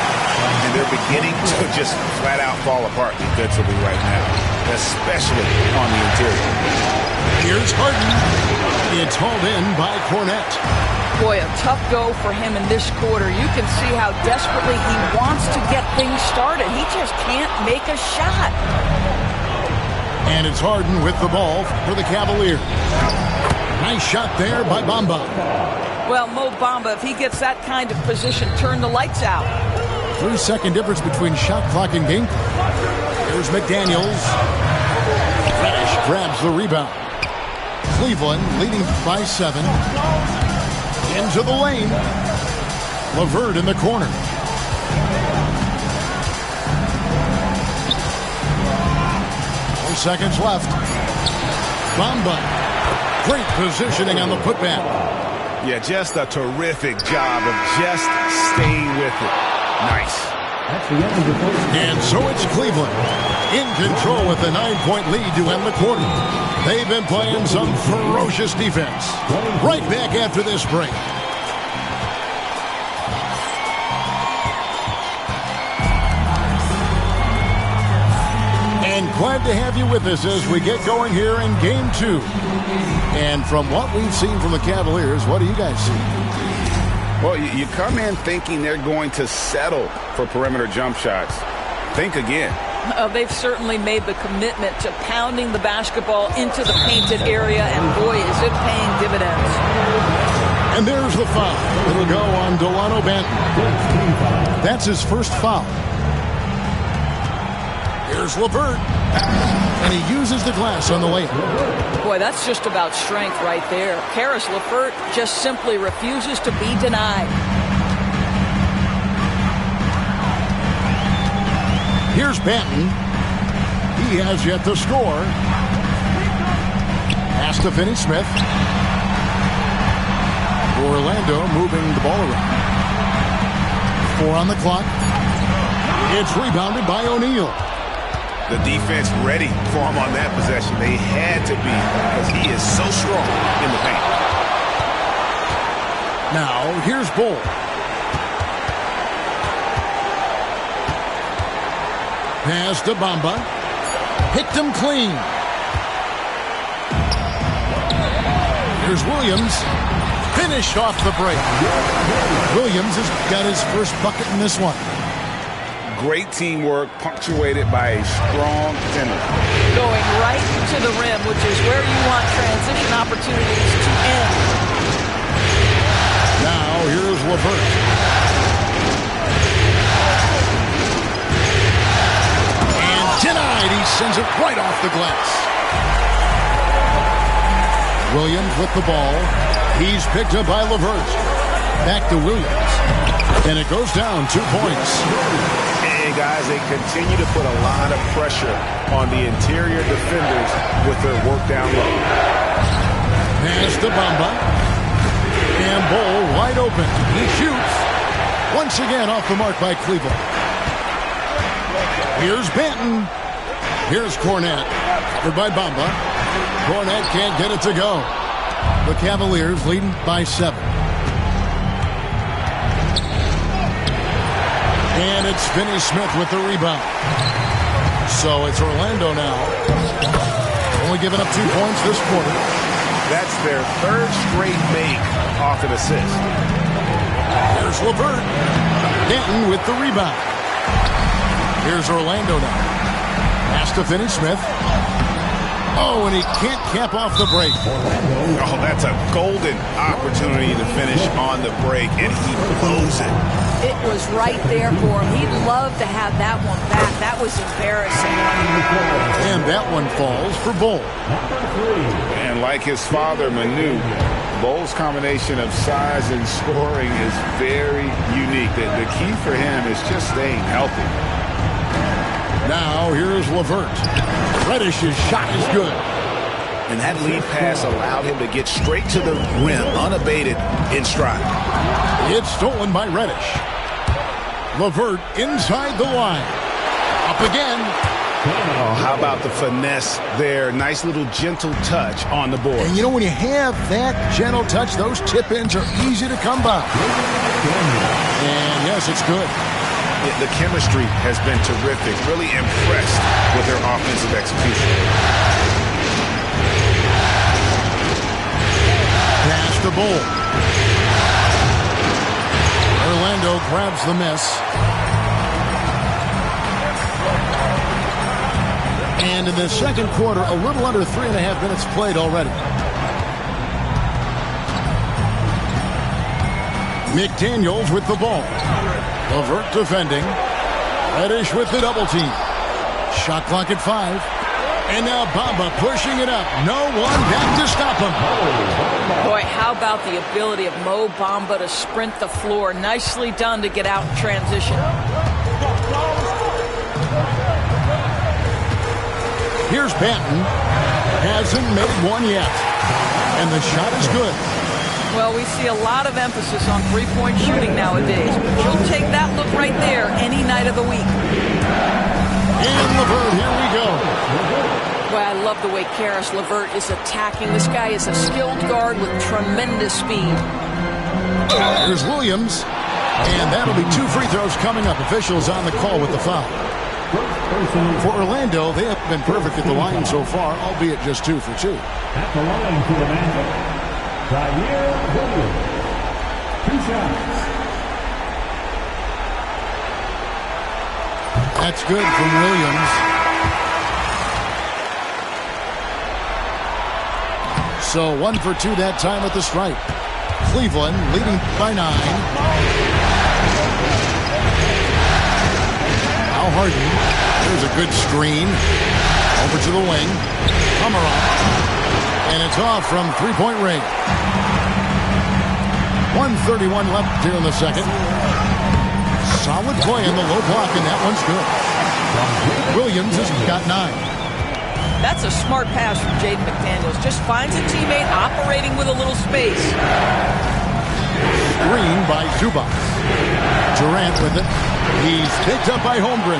S10: And they're beginning to just flat out fall apart defensively right now, especially on the interior.
S8: Here's Harden. It's hauled in by Cornette.
S11: Boy, a tough go for him in this quarter. You can see how desperately he wants to get things started. He just can't make a shot.
S8: And it's Harden with the ball for the Cavaliers. Nice shot there by Bamba.
S11: Well, Mo Bamba, if he gets that kind of position, turn the lights out.
S8: 3-second difference between shot clock and game clock. Here's McDaniels. Reddish grabs the rebound. Cleveland leading by 7. Into the lane. LeVert in the corner. Seconds left. Bamba. Great positioning on the putback.
S10: Yeah, just a terrific job of just staying with it. Nice.
S8: And so it's Cleveland in control with a 9-point lead to end the quarter. They've been playing some ferocious defense. Right back after this break. And glad to have you with us as we get going here in Game 2. And from what we've seen from the Cavaliers, what do you guys see?
S10: Well, you come in thinking they're going to settle for perimeter jump shots. Think again.
S11: They've certainly made the commitment to pounding the basketball into the painted area, and boy, is it paying dividends.
S8: And there's the foul. It'll go on Delano Banton. That's his first foul. Here's LeVert. And he uses the glass on the layup.
S11: Boy, that's just about strength right there. Caris LeVert just simply refuses to be denied.
S8: Here's Banton. He has yet to score. Pass to Finney-Smith. Orlando moving the ball around. 4 on the clock. It's rebounded by O'Neal.
S10: The defense ready for him on that possession. They had to be because he is so strong in the paint.
S8: Now, here's Bull. Pass to Bamba. Picked him clean. Here's Williams. Finished off the break. Williams has got his first bucket in this one.
S10: Great teamwork, punctuated by a strong defender.
S11: Going right to the rim, which is where you want transition opportunities to end.
S8: Now, here's LeVert. And denied. He sends it right off the glass. Williams with the ball. He's picked up by LeVert. Back to Williams. And it goes down 2 points.
S9: And guys, they continue to put a lot of pressure on the interior defenders with their work down low.
S8: Pass to Bamba. And Bol wide open. He shoots. Once again off the mark by Cleveland. Here's Banton. Here's Kornet. By Bamba. Kornet can't get it to go. The Cavaliers leading by 7. And it's Finney-Smith with the rebound. So it's Orlando now. Only giving up 2 points this quarter.
S9: That's their 3rd straight make off an assist.
S8: Here's LeVert. Denton with the rebound. Here's Orlando now. Pass to Finney-Smith. Oh, and he can't cap off the break.
S10: Oh, that's a golden opportunity to finish on the break, and he blows it.
S11: It was right there for him. He'd love to have that one back. That was embarrassing.
S8: And that one falls for Bol.
S10: And like his father, Manu, Bol's combination of size and scoring is very unique. The key for him is just staying healthy.
S8: Now here's LeVert. Reddish's shot is good.
S10: And that lead pass allowed him to get straight to the rim, unabated, in stride.
S8: It's stolen by Reddish. LeVert inside the line. Up again.
S10: Oh, how about the finesse there? Nice little gentle touch on the board.
S8: And you know, when you have that gentle touch, those tip-ins are easy to come by. And yes, it's good.
S10: The chemistry has been terrific. Really impressed with their offensive execution.
S8: Pass to Bol. Orlando grabs the miss. And in the second quarter, a little under 3.5 minutes played already. McDaniels with the ball. LeVert defending. Reddish with the double team. Shot clock at 5. And now Bamba pushing it up. No one back to stop him.
S11: Boy, how about the ability of Mo Bamba to sprint the floor? Nicely done to get out in transition.
S8: Here's Banton. Hasn't made one yet. And the shot is good.
S11: Well, we see a lot of emphasis on three-point shooting nowadays. But you'll take that look right there any night of the week.
S8: And LeVert, here we go.
S11: Well, I love the way Caris LeVert is attacking. This guy is a skilled guard with tremendous speed.
S8: Here's Williams. And that'll be 2 free throws coming up. Officials on the call with the foul. For Orlando, they have been perfect at the line so far, albeit just 2 for 2.
S5: At the line for Orlando, Zaire Williams. 2 shots.
S8: That's good from Williams. So 1 for 2 that time at the stripe. Cleveland leading by 9. Al Harden. There's a good screen. Over to the wing. Amarant. And it's off from three-point range. 1:31 left here in the second. Solid play in the low block, and that one's good. Williams has got 9.
S11: That's a smart pass from Jaden McDaniels. Just finds a teammate operating with a little space.
S8: Screen by Zubac. Durant with it. He's picked up by Holmgren.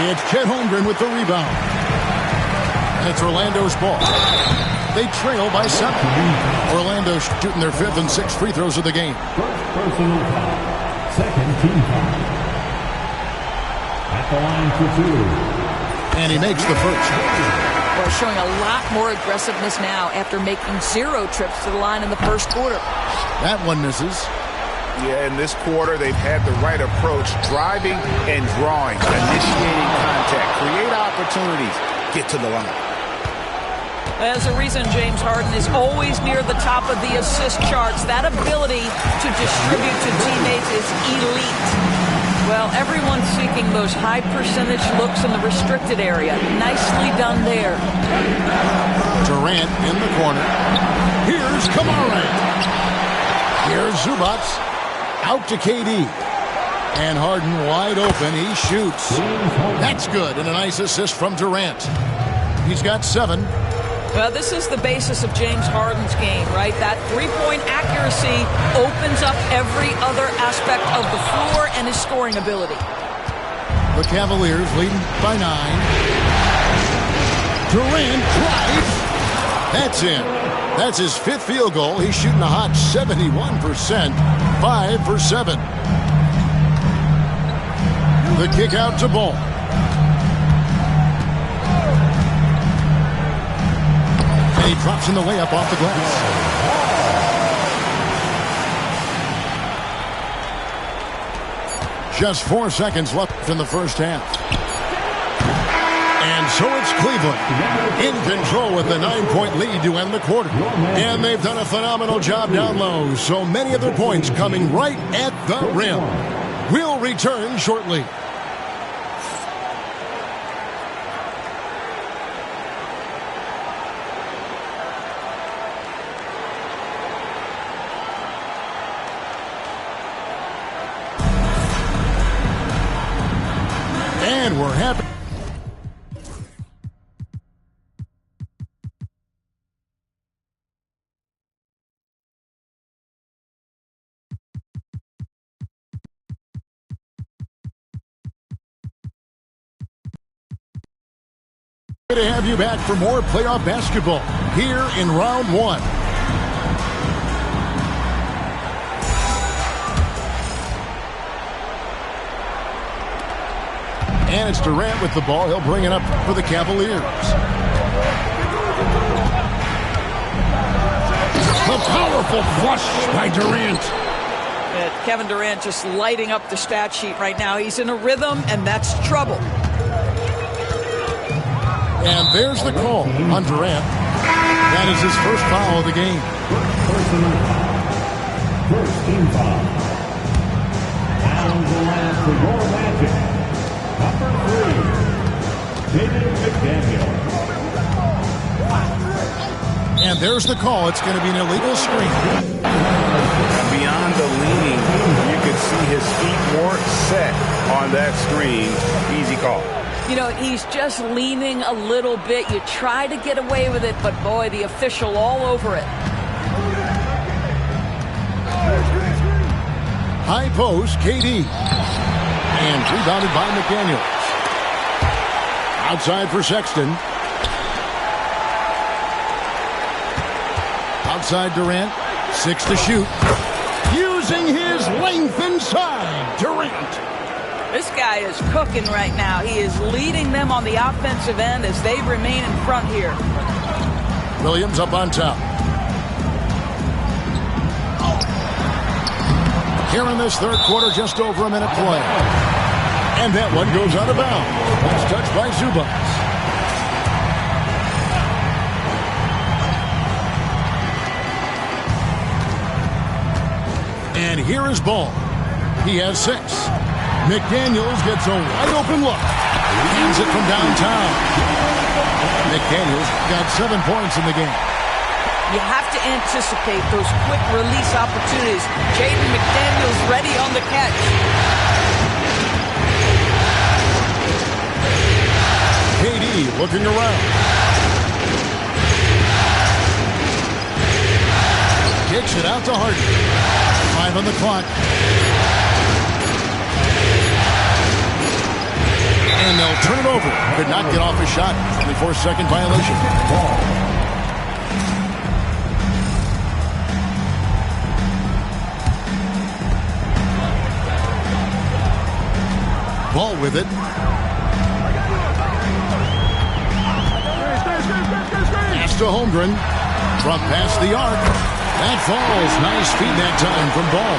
S8: It's Chet Holmgren with the rebound. And it's Orlando's ball. They trail by 7. Orlando shooting their 5th and 6th free throws of the game.
S5: First personal foul. Second team foul. At the line for 2.
S8: And he makes the first.
S11: Well, showing a lot more aggressiveness now after making 0 trips to the line in the first quarter.
S8: That one misses.
S10: Yeah, in this quarter, they've had the right approach, driving and drawing, initiating contact, create opportunities, get to the line.
S11: There's a reason James Harden is always near the top of the assist charts. That ability to distribute to teammates is elite. Well, everyone's seeking those high percentage looks in the restricted area. Nicely done there.
S8: Durant in the corner. Here's Kamara. Here's Zubac. Out to KD. And Harden wide open. He shoots. That's good. And a nice assist from Durant. He's got 7.
S11: Well, this is the basis of James Harden's game, right? That three-point accuracy opens up every other aspect of the floor and his scoring ability.
S8: The Cavaliers leading by 9. Durant drives. That's in. That's his 5th field goal. He's shooting a hot 71%. 5 for 7. The kick out to Ball. And he drops in the layup off the glass. Just 4 seconds left in the first half. And so it's Cleveland in control with the 9-point lead to end the quarter. And they've done a phenomenal job down low. So many of their points coming right at the rim. We'll return shortly. And we're happy. To have you back for more playoff basketball here in round 1. And it's Durant with the ball. He'll bring it up for the Cavaliers. A powerful flush by Durant.
S11: Kevin Durant just lighting up the stat sheet right now. He's in a rhythm, and that's trouble.
S8: And there's the call on Durant. That is his first foul of the game.
S5: First team foul. Down the line for your Magic. Number 3, David McDaniel.
S8: And there's the call. It's going to be an illegal screen.
S10: Beyond the leaning, you could see his feet weren't set on that screen. Easy call.
S11: You know, he's just leaning a little bit. You try to get away with it, but boy, the official all over it.
S8: High post, KD. And rebounded by McDaniels. Outside for Sexton. Outside Durant. 6 to shoot. Using his length inside. Durant.
S11: This guy is cooking right now. He is leading them on the offensive end as they remain in front here.
S8: Williams up on top. Here in this third quarter, just over a minute play. And that one goes out of bounds. That's touched by Zubac. And here is Ball. He has 6. McDaniels gets a wide open look. Hands it from downtown. McDaniels got 7 points in the game.
S11: You have to anticipate those quick release opportunities. Jaden McDaniels ready on the catch.
S8: KD looking around. Kicks it out to Harden. 5 on the clock. And they'll turn it over. Could not get off a shot. 24-second violation. Ball with it. Pass to Holmgren. From past the arc. That falls. Nice feed that time from Ball.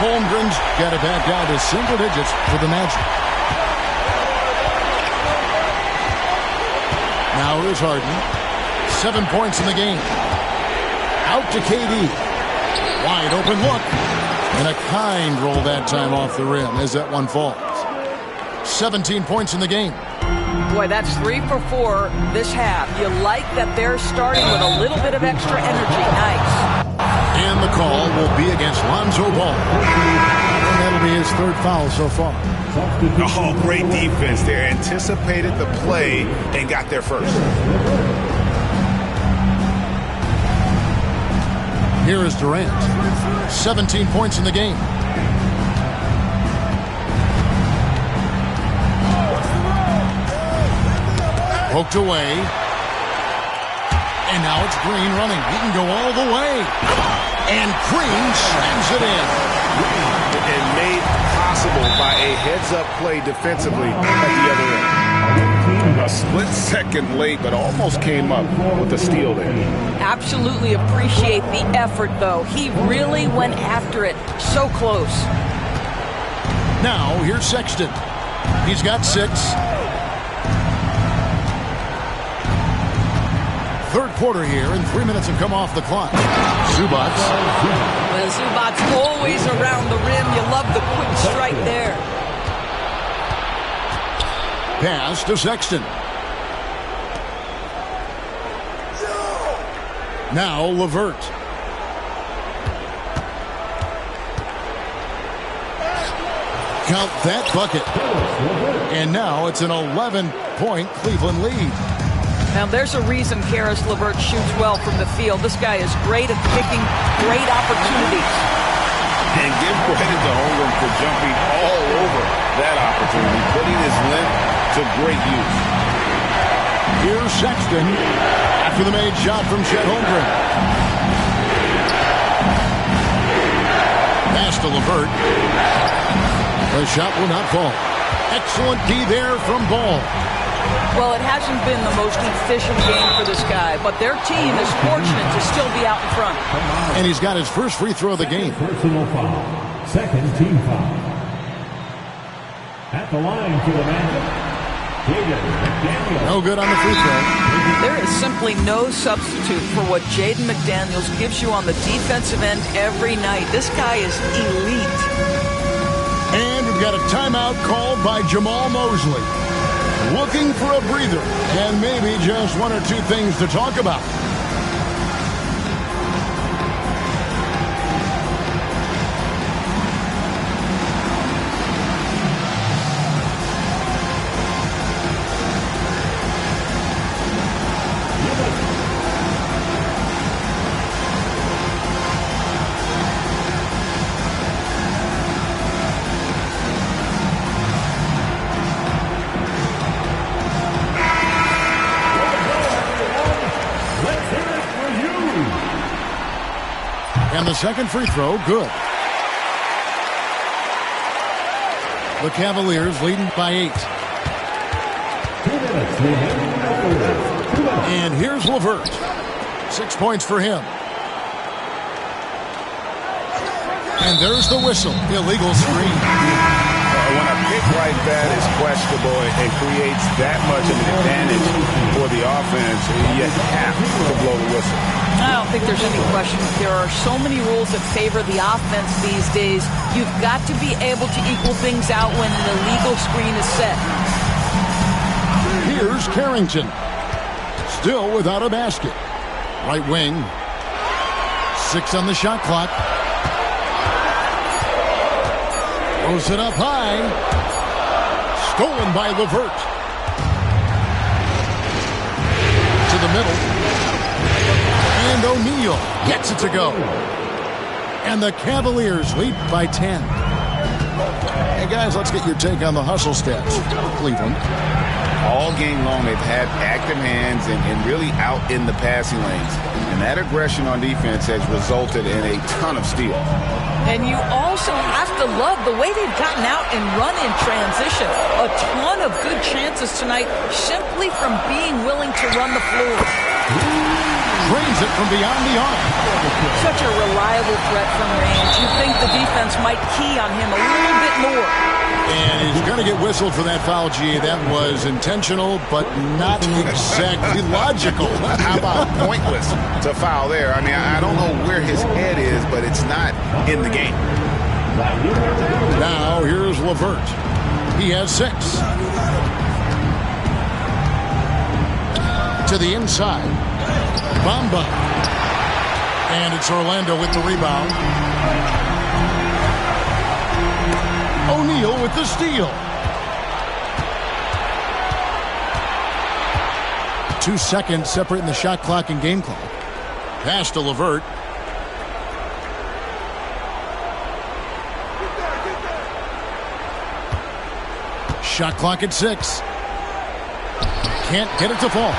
S8: Holmgren's got it back down to single digits for the Magic. Now here's Harden. 7 points in the game. Out to KD. Wide open look. And a kind roll that time off the rim as that one falls. 17 points in the game.
S11: Boy, that's 3 for 4 this half. You like that they're starting with a little bit of extra energy. Nice.
S8: And the call will be against Lonzo Ball. And that'll be his third foul so far.
S10: Oh, great defense there. Anticipated the play and got there first.
S8: Here is Durant. 17 points in the game. Poked away. And now it's Green running. He can go all the way. And Green slams it in.
S10: And made possible by a heads-up play defensively at the other end. A split second late, but almost came up with a steal there.
S11: Absolutely appreciate the effort, though. He really went after it. So close.
S8: Now, here's Sexton. He's got 6. Third quarter here, and 3 minutes have come off the clock. Zubac.
S11: Well, Zubac's always around the rim. You love the quick strike there.
S8: Pass to Sexton. Now LeVert. Count that bucket. And now it's an 11-point Cleveland lead.
S11: Now there's a reason Karis LeVert shoots well from the field. This guy is great at picking great opportunities.
S10: And give credit to Holmgren for jumping all over that opportunity, putting his length to great use.
S8: Here's Sexton after the made shot from Chet Holmgren. Pass to LeVert. The shot will not fall. Excellent D there from Ball.
S11: Well, it hasn't been the most efficient game for this guy, but their team is fortunate to still be out in front.
S8: And he's got his first free throw of the game.
S5: Personal foul. Second team foul. At the line for the Magic, Jaden McDaniels.
S8: No good on the free throw.
S11: There is simply no substitute for what Jaden McDaniels gives you on the defensive end every night. This guy is elite.
S8: And we've got a timeout called by Jamal Mosley. Looking for a breather and maybe just 1 or 2 things to talk about. And the second free throw, good. The Cavaliers leading by 8.
S5: 2 minutes remaining.
S8: And here's LeVert. 6 points for him. And there's the whistle. Illegal screen.
S10: When a pick like that is questionable and creates that much of an advantage for the offense, you have to blow the whistle.
S11: I don't think there's any question. There are so many rules that favor the offense these days. You've got to be able to equal things out when an illegal screen is set.
S8: Here's Carrington. Still without a basket. Right wing. 6 on the shot clock. Throws it up high. Stolen by LeVert. To the middle. And O'Neal gets it to go. And the Cavaliers lead by 10. Hey, guys, let's get your take on the hustle stats for Cleveland.
S10: All game long, they've had active hands and really out in the passing lanes. And that aggression on defense has resulted in a ton of steals.
S11: And you also have to love the way they've gotten out and run in transition. A ton of good chances tonight simply from being willing to run the floor.
S8: Drains it from beyond the arc.
S11: Such a reliable threat from range. You'd think the defense might key on him a little bit more.
S8: And he's going to get whistled for that foul, G. That was intentional, but not exactly logical.
S10: How about pointless to foul there? I mean, I don't know where his head is, but it's not in the game.
S8: Now, here's LeVert. He has 6. To the inside. Bamba. And it's Orlando with the rebound. O'Neal with the steal. 2 seconds separating the shot clock and game clock. Pass to LeVert. Shot clock at 6. Can't get it to fall.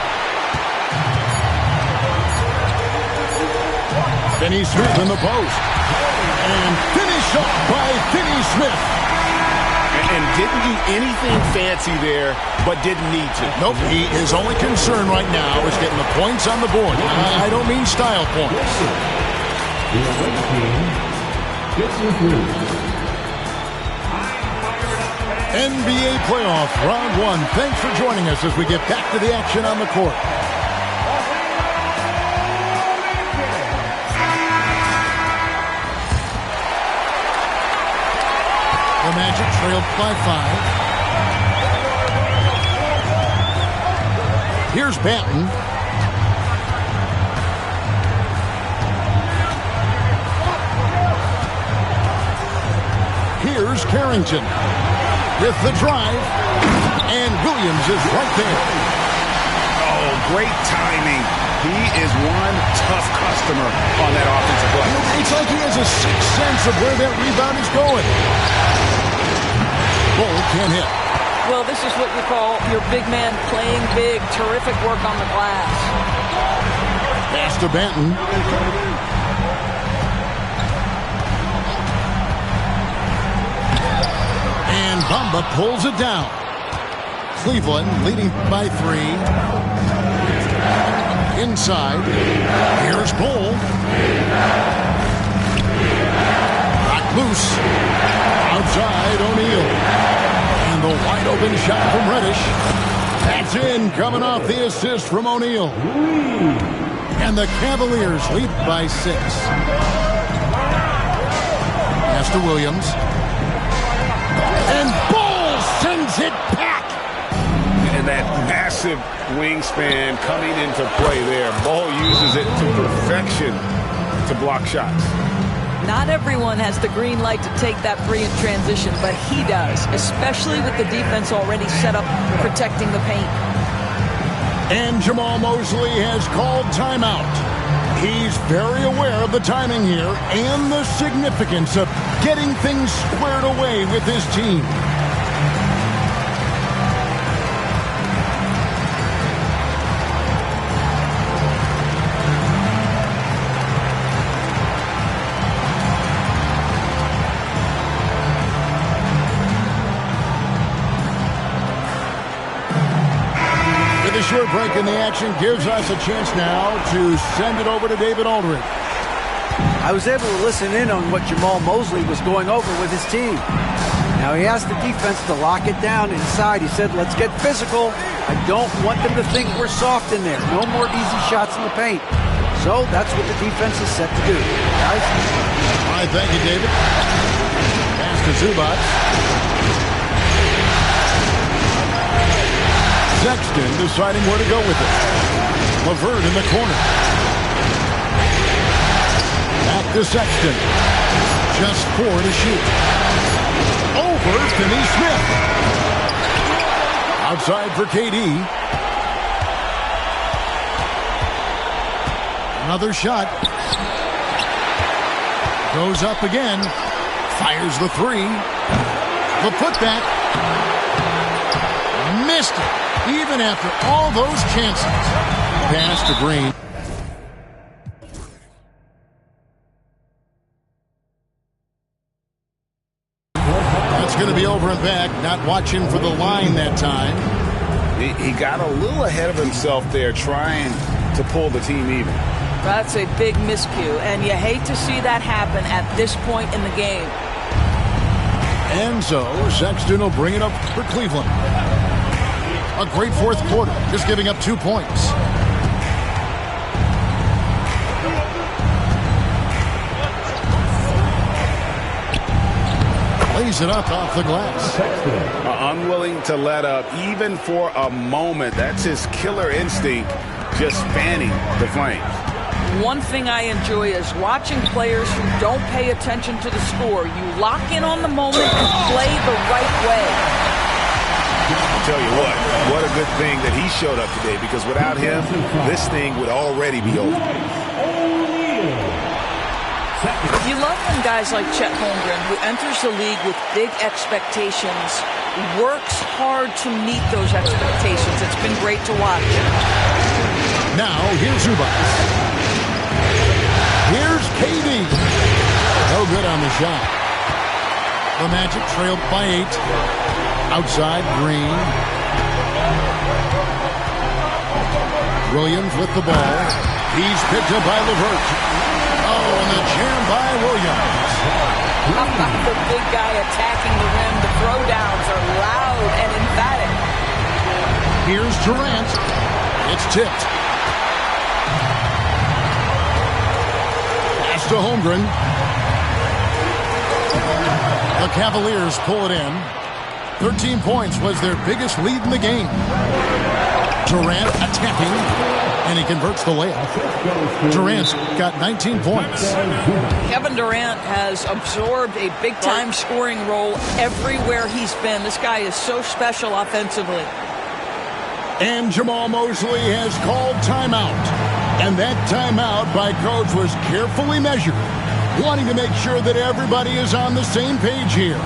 S8: Finney Smith in the post. And finish off by Finney Smith.
S9: And didn't do anything fancy there, but didn't need to.
S8: Nope. His only concern right now is getting the points on the board. I don't mean style points. NBA playoff round 1. Thanks for joining us as we get back to the action on the court. The Magic trailed by 5. Here's Banton. Here's Carrington with the drive. And Williams is right there.
S10: Oh, great timing. He is one tough customer on that offensive play.
S8: It's like he has a sixth sense of where that rebound is going. Bull can't hit.
S11: Well, this is what you call your big man playing big. Terrific work on the glass.
S8: Pass to Banton. And Bamba pulls it down. Cleveland leading by 3. Inside. Here's Bull. Knocked loose. Outside O'Neal. And the wide open shot from Reddish. That's in, coming off the assist from O'Neal. And the Cavaliers lead by 6. Pass to Williams. And Bull sends it back.
S9: And that massive wingspan coming into play there. Bull uses it to perfection to block shots.
S11: Not everyone has the green light to take that free in transition, but he does, especially with the defense already set up protecting the paint.
S8: And Jamal Mosley has called timeout. He's very aware of the timing here and the significance of getting things squared away with his team. Short break in the action gives us a chance now to send it over to David Aldridge.
S12: I was able to listen in on what Jamal Mosley was going over with his team. Now he asked the defense to lock it down inside. He said, let's get physical. I don't want them to think we're soft in there. No more easy shots in the paint. So that's what the defense is set to do. Guys?
S8: All right, thank you, David. Pass to Zubac. Sexton deciding where to go with it. LeVert in the corner. Back to Sexton. Just 4 to shoot. Over Finney Smith. Outside for KD. Another shot. Goes up again. Fires the 3. The putback. Missed it. Even after all those chances. Pass to Green. That's going to be over and back. Not watching for the line that time.
S10: He got a little ahead of himself there trying to pull the team even.
S11: That's a big miscue, and you hate to see that happen at this point in the game.
S8: And so Sexton will bring it up for Cleveland. A great fourth quarter, just giving up 2 points. Lays it up off the glass.
S10: Unwilling to let up, even for a moment. That's his killer instinct, just fanning the Flames.
S11: One thing I enjoy is watching players who don't pay attention to the score. You lock in on the moment and play the right way.
S9: I'll tell you what a good thing that he showed up today, because without him, this thing would already be over.
S11: You love when guys like Chet Holmgren, who enters the league with big expectations, works hard to meet those expectations. It's been great to watch.
S8: Now, here's Zubac. Here's KD. No good on the shot. The Magic trailed by 8. Outside, Green. Williams with the ball. He's picked up by LeVert. Oh, and the jam by Williams.
S11: The big guy attacking the rim. The throwdowns are loud and emphatic.
S8: Here's Durant. It's tipped. Pass to Holmgren. The Cavaliers pull it in. 13 points was their biggest lead in the game. Durant attacking, and he converts the layup. Durant's got 19 points.
S11: Kevin Durant has absorbed a big-time scoring role everywhere he's been. This guy is so special offensively.
S8: And Jamal Mosley has called timeout. And that timeout by Coach was carefully measured, wanting to make sure that everybody is on the same page here.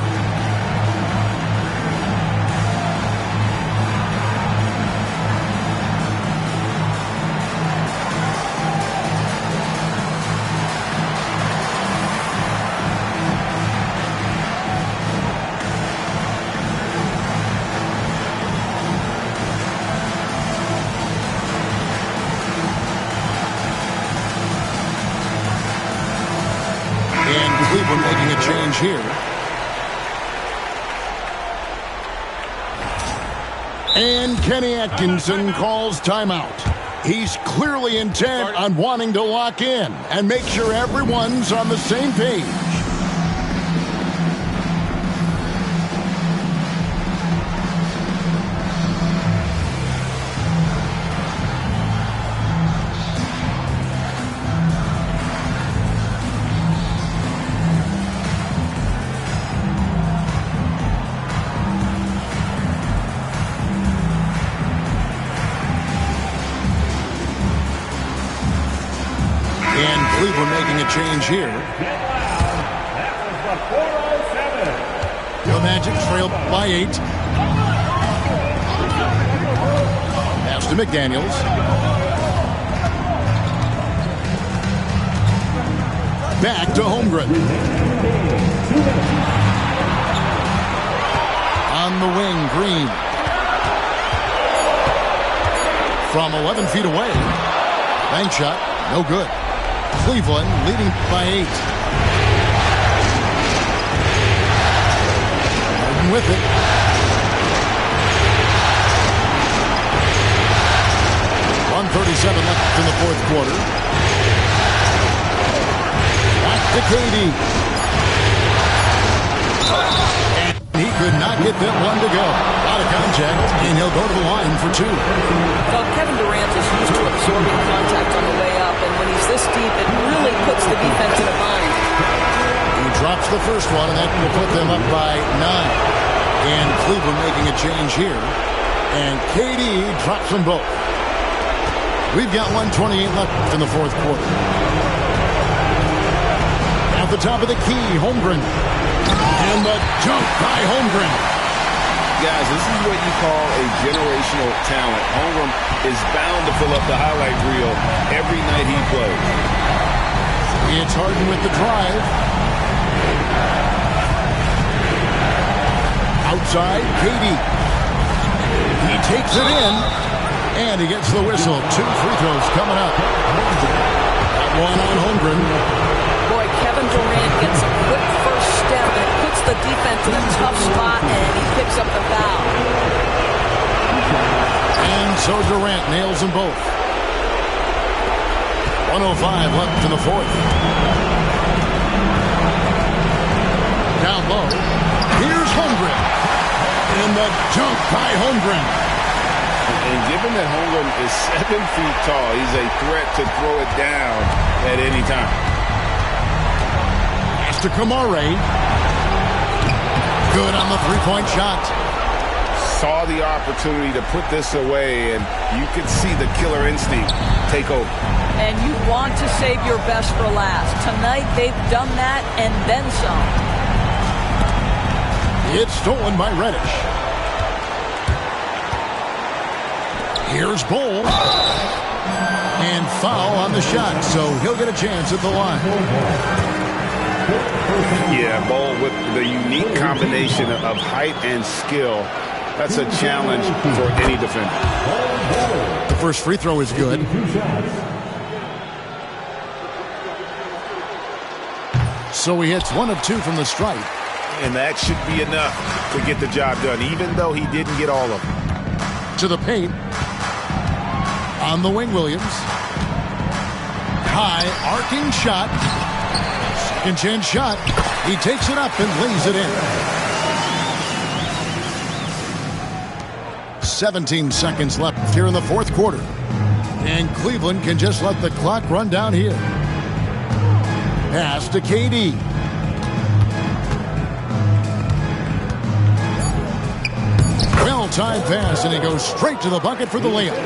S8: Cleveland making a change here. And Kenny Atkinson calls timeout. He's clearly intent on wanting to lock in and make sure everyone's on the same page. Cleveland making a change here. The Magic trail by 8. Pass to McDaniels. Back to Holmgren. On the wing, Green. From 11 feet away. Bank shot, no good. Cleveland leading by 8. Harden with it. .137 left in the fourth quarter. Back to KD. And he could not get that one to go. Out of contact, and he'll go to the line for 2.
S11: Well, Kevin Durant is used to absorbing contact on the way up, and when he's this deep, it really puts the defense in a bind.
S8: He drops the first one, and that will put them up by 9. And Cleveland making a change here. And KD drops them both. We've got 1:28 left in the fourth quarter. At the top of the key, Holmgren. And the jump by Holmgren.
S10: Guys, this is what you call a generational talent. Holmgren is bound to fill up the highlight reel every night he plays.
S8: It's Harden with the drive. Outside, KD. He takes it in, and he gets the whistle. 2 free throws coming up. That one on Holmgren.
S11: Boy, Kevin Durant gets a quick first step, and it puts the defense in a tough spot, and he picks up the foul.
S8: And so Durant nails them both. 1:05 left in the fourth. Down low. Here's Holmgren. And the dunk by Holmgren.
S10: And given that Holmgren is 7 feet tall, he's a threat to throw it down at any time.
S8: Pass to Kamare. Good on the three-point shot.
S10: Saw the opportunity to put this away, and you could see the killer instinct take over.
S11: And you want to save your best for last. Tonight, they've done that and then some.
S8: It's stolen by Reddish. Here's Bull. And foul on the shot, so he'll get a chance at the line.
S10: Yeah, Bull with the unique combination of height and skill. That's a challenge for any defender.
S8: The first free throw is good. So he hits 1 of 2 from the stripe.
S10: And that should be enough to get the job done, even though he didn't get all of them.
S8: To the paint. On the wing, Williams. High arcing shot. Second chance shot. He takes it up and lays it in. 17 seconds left here in the fourth quarter. And Cleveland can just let the clock run down here. Pass to KD. Well-timed pass, and he goes straight to the bucket for the layup.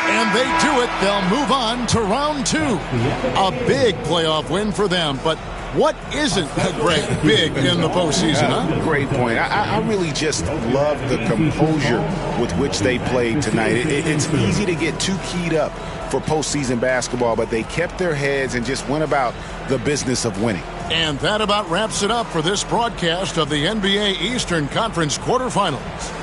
S8: And they do it. They'll move on to round 2. A big playoff win for them, but what isn't, Greg, big in the postseason, huh?
S10: Great point. I really just love the composure with which they played tonight. It's easy to get too keyed up for postseason basketball, but they kept their heads and just went about the business of winning.
S8: And that about wraps it up for this broadcast of the NBA Eastern Conference quarterfinals.